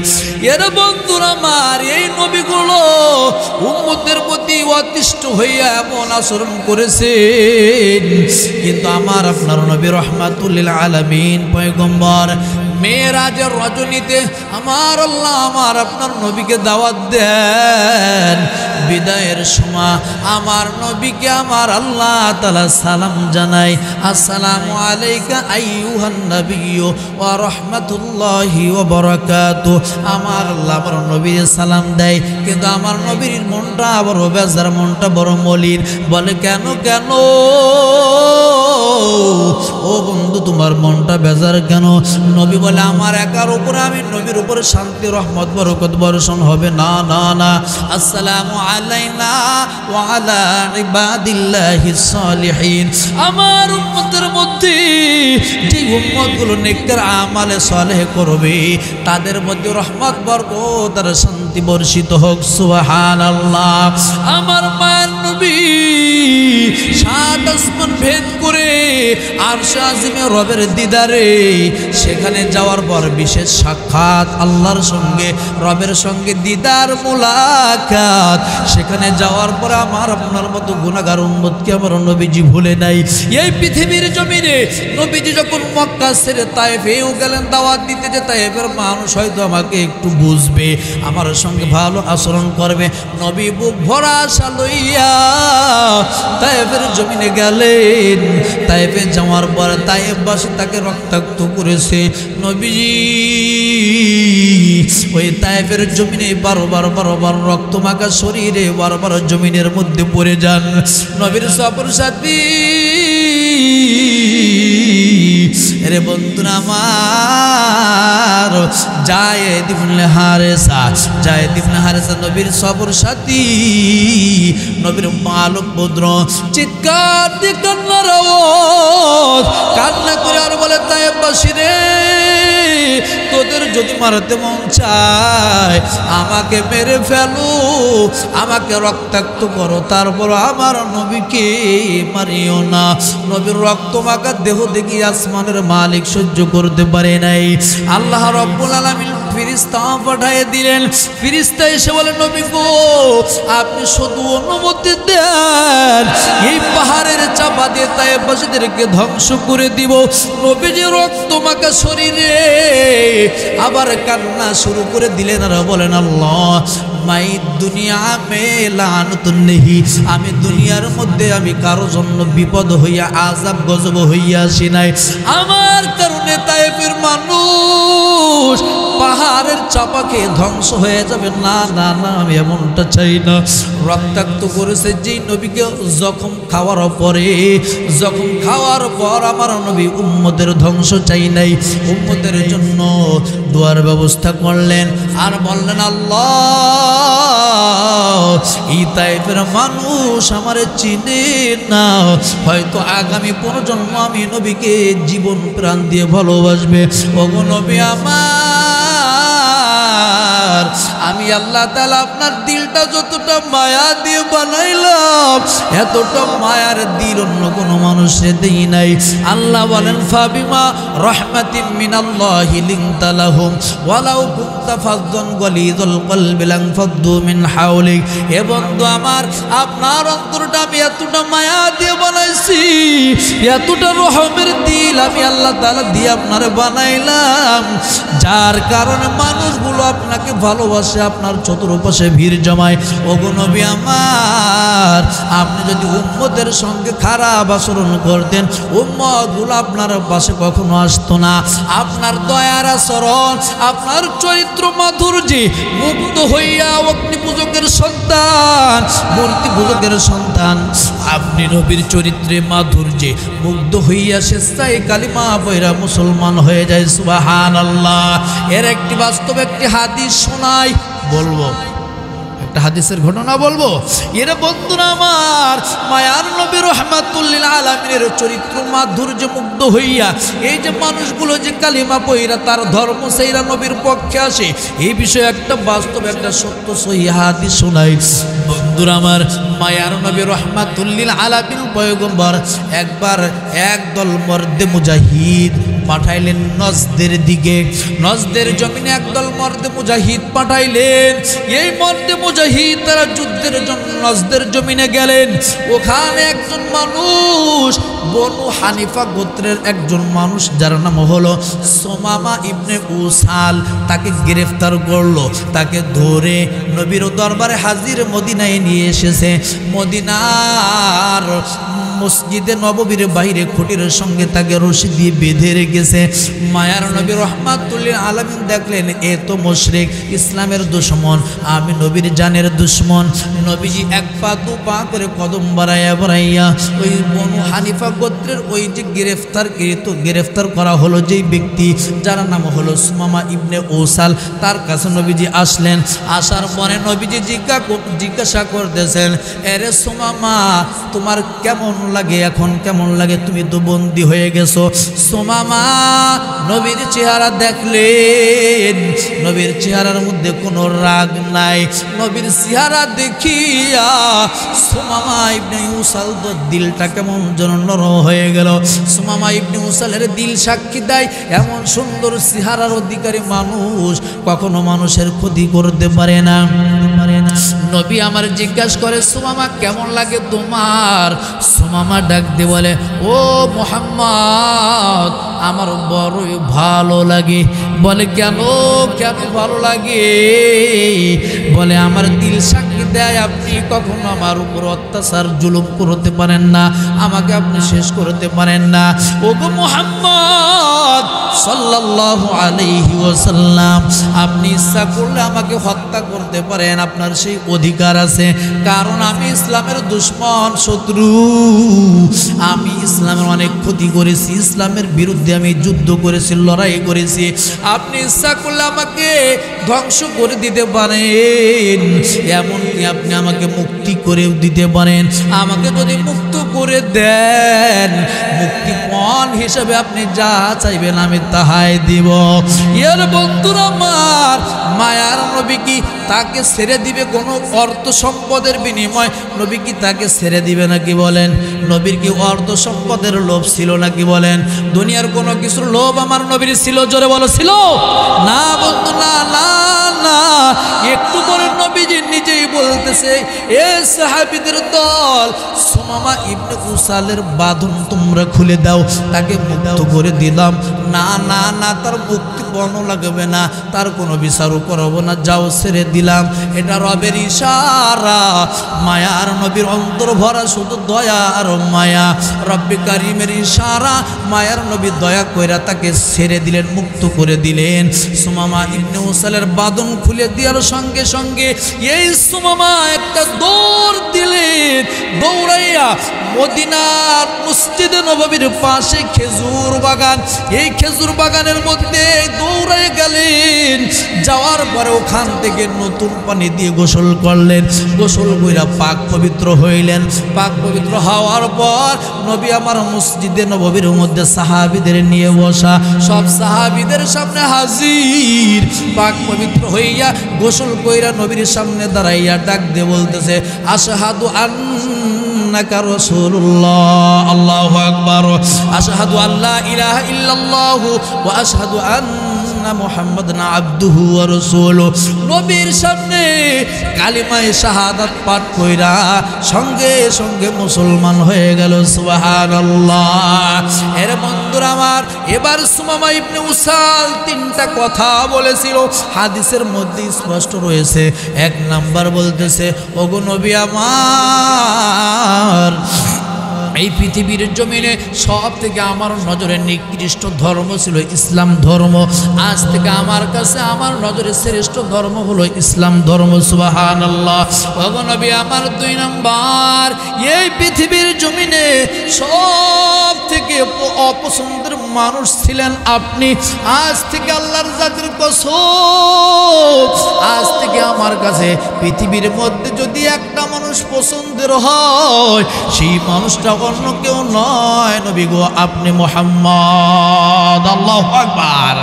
এর বন্ধুরা আমার, এই নবীগুলো উম্মতের প্রতি অতিষ্ঠ হইয়া এমন আচরণ করেছেন, কিন্তু আমার আপনার নবী রহমাতুল লিল আলামিন পয়গম্বর মেরাজের রজনীতে আমার আল্লাহ আমার আপনার নবীকে দাওয়াত দেন। বিদায়ের সময় আমার নবীকে আমার আল্লাহ তাআলা সালাম জানাই, আসসালামু আলাইকা আইয়ুহান নাবিয়্যু ওয়া রাহমাতুল্লাহি ওয়া বারাকাতুহু। আমার আল্লাহ আমার নবীর সালাম দেয়, কিন্তু আমার নবীর মনটা বড় বেজার, মনটা বড় মলিন। বলে, কেন কেন ও বন্ধু, তোমার মনটা বেজার কেন? নবী বলে, আমার একার উপরে, আমি নবীর উপরে শান্তি রহমত বরকত বর্ষণ হবে না না না। আসসালামু আলাইনা ওয়া আলা ইবাদিল্লাহিস সালিহিন। আমার উম্মতের মধ্যে যে উম্মতগুলো নেককার আমালে সালেহ করবে, তাদের মধ্যে রহমত বরকত আর শান্তি বর্ষিত হোক। সুবহানাল্লাহ। আমার মায়ের নবী নবী 7 আসমান ভেদ করে আরশ আজিমে রবের দিদারে সেখানে যাওয়ার পর বিশেষ সাক্ষাৎ আল্লাহর সঙ্গে রবের সঙ্গে দিদার মুলাকাত। সেখানে যাওয়ার পর আমার আপনার মতো গুনাহগার উম্মতকে আমার নবীজি ভুলে নাই। এই পৃথিবীর জমিনে নবীজি যখন মক্কা ছেড়ে তায়েফেও গেলেন দাওয়াত দিতে, যে তায়েফের মানুষ হয়তো আমাকে একটু বুঝবে, আমার সঙ্গে ভালো আচরণ করবে, নবী বুক ভরা আশা লইয়া তায়েফের জমিনে গেলেন। তায়েফে যাওয়ার পর তায়েফবাসী তাকে রক্তাক্ত করেছে। নবীজি ওই তায়েফের জমিনে বারবার রক্তমাখা শরীরে বারবার জমিনের মধ্যে পড়ে যান। নবীর সফর সাথী রে বন্ধুরা আমার, যায়েদ ইবনে হারেসা নবীর সফর সাথী, নবীর মালক পুত্র, চিৎকার দিয়ে কান্নার আওয়াজ, কান্না করে আর বলে তায়েফবাসী রে, তোদের যদি মারতে মন চায় আমাকে মেরে ফেলো, আমাকে রক্তাক্ত করো, তারপর আমার নবীকে মারিও না। নবীর রক্তমাখা দেহ দেখি আসমানের মালিক সহ্য করতে পারে নাই। আল্লাহ রাব্বুল আলামিন ফেরেশতা পাঠিয়ে দিলেন। ফেরেশতা এসে বলে, নবী গো, আপনি শুধু অনুমতি দেন, এই পাহাড়ের চাপা দিয়ে তায়েফবাসীদেরকে ধ্বংস করে দিব। নবীজি রক্তমাখা শরীরে আবার কান্না শুরু করে দিলেন আর বলেন, আল্লাহ মাই দুনিয়া মে লানতুন নেহি, আমি দুনিয়ার মধ্যে আমি কারো জন্য বিপদ হইয়া আযাব গজব হইয়া আসি নাই। আমার কারণে তায়েফের মানুষ পাহাড়ের চাপাকে ধ্বংস হয়ে যাবে, না না না, আমি এমনটা চাই না। রক্তাক্ত করেছে যেই নবীকে জখম খাওয়ার পর আমার নবী উম্মতের ধ্বংস চাই নাই, উম্মতের জন্য দোয়ার ব্যবস্থা করলেন আর বললেন, আল্লাহ এই তায়েফের মানুষ আমারে চিনে না, হয়তো আগামী প্রজন্ম আমি নবীকে জীবন প্রাণ দিয়ে ভালোবাসবে। ওগো নবী আমার, আমি আল্লাহ তাআলা আপনার দিলটা যতটা মায়া দিয়ে বানাইলাম, এতটা মায়ার দিল অন্য কোনো মানুষে দেই নাই। আল্লাহ বলেন, ফাবিমা রাহমাতিম মিনাল্লাহি লিনতা লাহুম ওয়ালাউ কুনতা ফাযযান গালিযাল কলবি লানফাদ্দু মিন হাওলিক। হে বন্ধু আমার, আপনার অন্তরটা আমি এতটা মায়া দিয়ে বানাইছি, এতটা রহমের দিল আমি আল্লাহ তাআলা দিয়ে আপনারে বানাইলাম, যার কারণে মানুষগুলো আপনাকে ভালোবাসে, আপনার চতুর্পাশে ভিড় জমায়। ওগো নবী আমার, আপনি যদি উম্মতের সঙ্গে খারাপ আচরণ করতেন, উম্মতগুলো আপনার পাশে কখনো আসতো না। আপনার দয়ার আচরণ, আপনার চরিত্র মাধুর্যে মুগ্ধ হইয়া অগ্নি পূজকের সন্তান, মূর্তি পূজকের সন্তান, আপনি নবীর চরিত্রে মাধুর্যে মুগ্ধ হইয়া স্বেচ্ছায় কালিমা পয়রা মুসলমান হয়ে যায়। সুবহানাল্লাহ। এর একটি বাস্তব একটি হাদিস শোনাই, বলবো একটা হাদিসের ঘটনা বলবো। এর বন্ধুরা আমার, মায়ার নবী রাহমাতুল লিল আলামিনের চরিত্র মাধুর্যে মুগ্ধ হইয়া এই যে মানুষগুলো যে কালিমা পয়রা তার ধর্ম সেইরা নবীর পক্ষে আসে, এই বিষয়ে একটা বাস্তব একটা সত্য সহিহ হাদিস শোনাই। বন্ধুরা আমার, মায়ার নবী রাহমাতুল লিল আলামিন পয়গম্বর একবার একদল মর্দে মুজাহিদ পাঠাইলেন নজদের দিকে। নজদের জমিনে একদল মর্দে মুজাহিদ পাঠাইলেন। এই মর্দে মুজাহিদ তারা যুদ্ধের জন্য নজদের জমিনে গেলেন। ওখানে একজন মানুষ, বনু হানিফা গোত্রের একজন মানুষ, যার নাম হলো সুমামা ইবনে উসাল, তাকে গ্রেফতার করলো। তাকে ধরে নবীর দরবারে হাজির মদিনায় নিয়ে এসেছে। মদিনার মসজিদে নববীর বাইরে খুঁটির সঙ্গে তাকে রশি দিয়ে বেঁধে রেখেছে। মায়ার নবী রাহমাতুল লিল আলামিন দেখলেন এ তো মুশরিক, ইসলামের দুশমন, আমি নবীর জানের দুশমন। নবীজি এক পা দু পা করে কদম বাড়াইয়া ওই বনু হানিফা গোত্রের ওই যে গ্রেফতার করা হলো যেই ব্যক্তি, যার নাম হলো সুমামা ইবনে উসাল, তার কাছে নবীজি আসলেন। আসার পরে নবীজি জিজ্ঞাসা করতেছেন, এরে সুমামা, তোমার কেমন লাগে, এখন কেমন লাগে? তুমি তো বন্দী হয়ে গেছো। সুমামা নবীর চেহারা দেখলেন, নবীর চেহারার মধ্যে কোনো রাগ নাই। নবীর চেহারা দেখিয়া সুমামা ইবনে উসাল দিলটা কেমন যেন নরম হয়ে গেল। সুমামা ইবনে উসালের দিল সাক্ষী দেয়, এমন সুন্দর চেহারার অধিকারী মানুষ কখনো মানুষের ক্ষতি করতে পারে না। নবী আমার জিজ্ঞাসা করে, সুমামা কেমন লাগে তোমার? সুমামা ডাক দিয়ে বলে, ও মুহাম্মদ, আমার বড়ই ভালো লাগে। বলে কেন, কেন ভালো লাগে? বলে আমার দিল সাক্ষী দেয় আপনি কখনো আমার উপর অত্যাচার জুলুম করতে পারেন না, আমাকে আপনি শেষ করতে পারেন না। ওগো মুহাম্মদ সাল্লাল্লাহু আলাইহি ওয়াসাল্লাম, আপনি ইচ্ছা করলে আমাকে হত্যা করতে পারেন, আপনার সেই অধিকার আছে। কারণ আমি ইসলামের দুশমন, শত্রু। আমি ইসলামের অনেক ক্ষতি করেছি, ইসলামের বিরুদ্ধে আমি যুদ্ধ করেছি, লড়াই করেছি। আপনি ইচ্ছা করলে আমাকে ধ্বংস করে দিতে পারেন, এমনকি আপনি আমাকে মুক্তি করে দিতে পারেন। আমাকে যদি মুক্ত করে দেন, মুক্তিপণ হিসেবে আপনি যা চাইবেন আমি তাহাই দিব। এর বন্ধুরা আমার, মায়ার নবী কি তাকে ছেড়ে দিবে কোনো অর্থ সম্পদের বিনিময়? নবী কি তাকে ছেড়ে দিবে নাকি বলেন? নবীর কি অর্থ সম্পদের লোভ ছিল নাকি বলেন? দুনিয়ার কোনো কিছুর লোভ আমার নবীর ছিল? জোরে বলো, ছিল না বন্ধু? না না না, একটু করে নবীজি নিজেই বলতেছে, এ সাহাবীদের দল, সুমামা ইবনে উসালের বাঁধন তোমরা খুলে দাও, তাকে মুক্ত করে দিলাম। না না না, তার মুক্তি পণ লাগবে না, তার কোনো বিচারও করবো না, যাও ছেড়ে দিলাম। এটা রবের ইশারা। মায়ার নবীর অন্তর ভরা শুধু দয়া আর মায়া। রব্বে কারিমের ইশারা, মায়ার নবী দয়া কইরা তাকে ছেড়ে দিলেন, মুক্ত করে দিলেন। সুমামা ইবনে উসালের বাঁধন খুলে দেওয়ার সঙ্গে সঙ্গে এই সুমামা একটা দৌড় দিলেন, দৌড়াইয়া মদিনার মসজিদে নববীর পাশে খেজুর বাগান, এই খেজুর বাগানের মধ্যে দৌড়াই গেলেন। যাওয়ার পরে ওখান থেকে নতুন পানি দিয়ে গোসল করলেন, গোসল কইরা পাক পবিত্র হইলেন। পাক পবিত্র হওয়ার পর নবী আমার মসজিদে নববীর মধ্যে সাহাবীদের নিয়ে বসা, সব সাহাবীদের সামনে হাজির। পাক পবিত্র হইয়া গোসল কইরা নবীর সামনে দাঁড়াইয়া ডাক দিয়ে বলতেছে, আশহাদু আন্নাকা রাসূলুল্লাহ, আল্লাহু আকবার, আশহাদু আল্লা ইলাহা ইল্লাল্লাহু ওয়া আশহাদু আন্না মুহাম্মাদান আবদুহু ওয়া রাসূলুহু। নবীর সামনে কালিমায়ে শাহাদাত পাঠ কইরা সঙ্গে সঙ্গে মুসলমান হয়ে গেল। সুবহানাল্লাহ। এর বন্ধুরা আমার, এবার সুমামা ইবনে উসাল তিনটা কথা বলেছিল, হাদিসের মধ্যে স্পষ্ট রয়েছে। এক নাম্বার বলতেছে, ওগো নবী আমার, এই পৃথিবীর জমিনে সব থেকে আমার নজরে নিকৃষ্ট ধর্ম ছিল ইসলাম ধর্ম। আজ থেকে আমার কাছে আমার নজরে শ্রেষ্ঠ ধর্ম হলো ইসলাম ধর্ম। সুবহানাল্লাহ। ওগো নবী আমার, দুই নাম্বার, এই পৃথিবীর জমিনে সব থেকে অপছন্দের মানুষ ছিলেন আপনি। আজ থেকে আল্লাহর জাতির কসম, আজ থেকে আমার কাছে পৃথিবীর মধ্যে যদি একটা মানুষ পছন্দের হয়, সেই মানুষটা অন্য কেউ নয়, নবী গো আপনি মুহাম্মদ। আল্লাহু আকবার।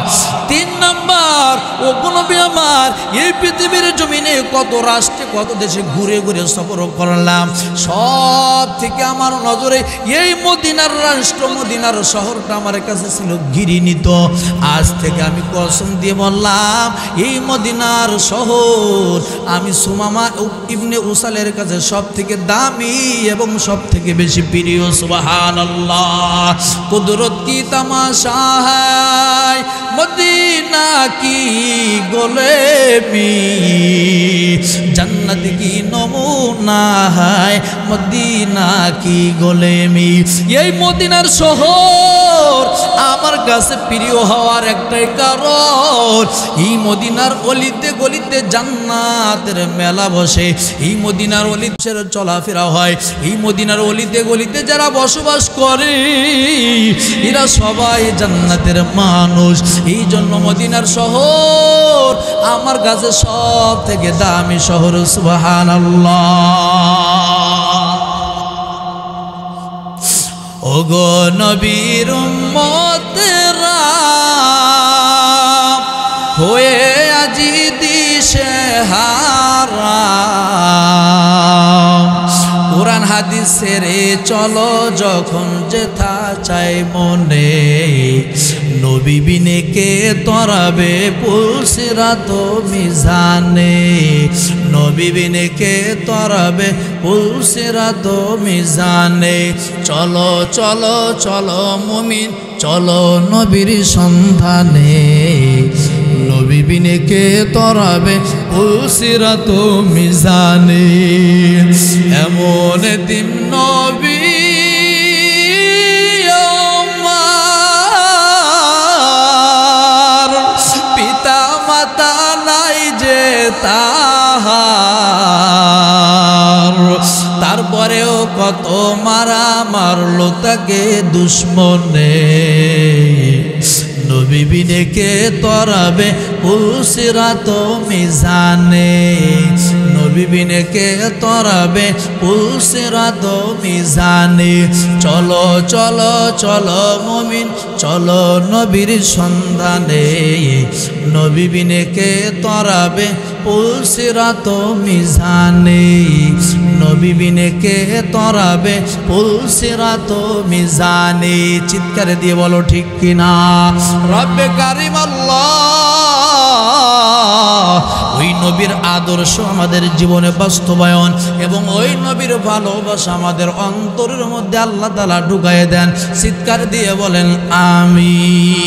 তিন নাম্বার, ওগো নবী আমার, এই পৃথিবীর জমিনে কত রাষ্ট্রে কত দেশে ঘুরে ঘুরে সফর করলাম, সব থেকে আমার নজরে এই মদিনার রাষ্ট্র, মদিনার শহরটা আমার কাছে ছিল ঘৃণিত। আজ থেকে আমি কসম দিয়ে বললাম, এই মদিনার শহর আমি সুমামা ইবনে উসালের কাছে সব থেকে দামি এবং সব থেকে বেশি প্রিয়। সুবহানাল্লাহ। কুদরত কি তামাশা है, मदीना की गोलेमी, जन्नत की नमूना है मदीना की गोलेमी। এই মদিনার শহর আমার কাছে প্রিয় হওয়ার একটাই কারণ, এই মদিনার অলিতে গলিতে জান্নাতের মেলা বসে, এই মদিনার অলিতে চলাফেরা হয়, এই মদিনার অলিতে গলিতে যারা বসবাস করে এরা সবাই জান্নাতের মানুষ। এই জন্য মদিনার শহর আমার কাছে সব থেকে দামি শহর। সুবহানাল্লাহ। ওগো নবীর উম্মতেরা হয়ে আজি দিশে হারা, কোরআন হাদিস ছেড়ে চলো যখন যেথা চাই মনে, নবী বিনে কে তরাবে পুলসিরাত মিজানে, নবী বিনে কে তরাবে পুলসিরাত মিজানে। চলো চলো চলো মুমিন চলো নবীর সন্ধানে, নবী বিনে কে তরাবে পুলসিরাত মিজানে। এমন দিন নবী আমার পিতা মাতা নাই যে তাহার, তারপরেও কত মারা মারলো তাকে দুশ্মনে, নবী বিনে কে তরাবে পুলসিরাত মিজানে, নবী বিনে কে তরাবে পুলসিরাত মিজানে। চলো চলো চলো মুমিন চলো নবীর সন্ধানে, নবী বিনে কে তরাবে পুলসিরাত মিজানে, নবী বিনে কে তরাবে পুলসিরাত মিজানে। চিৎকার দিয়ে বলো ঠিক কিনা? রব্বে কারিম আল্লাহ ওই নবীর আদর্শ আমাদের জীবনে বাস্তবায়ন এবং ওই নবীর ভালোবাসা আমাদের অন্তরের মধ্যে আল্লাহ তাআলা ঢুকায়ে দেন। চিৎকার দিয়ে বলেন আমিন।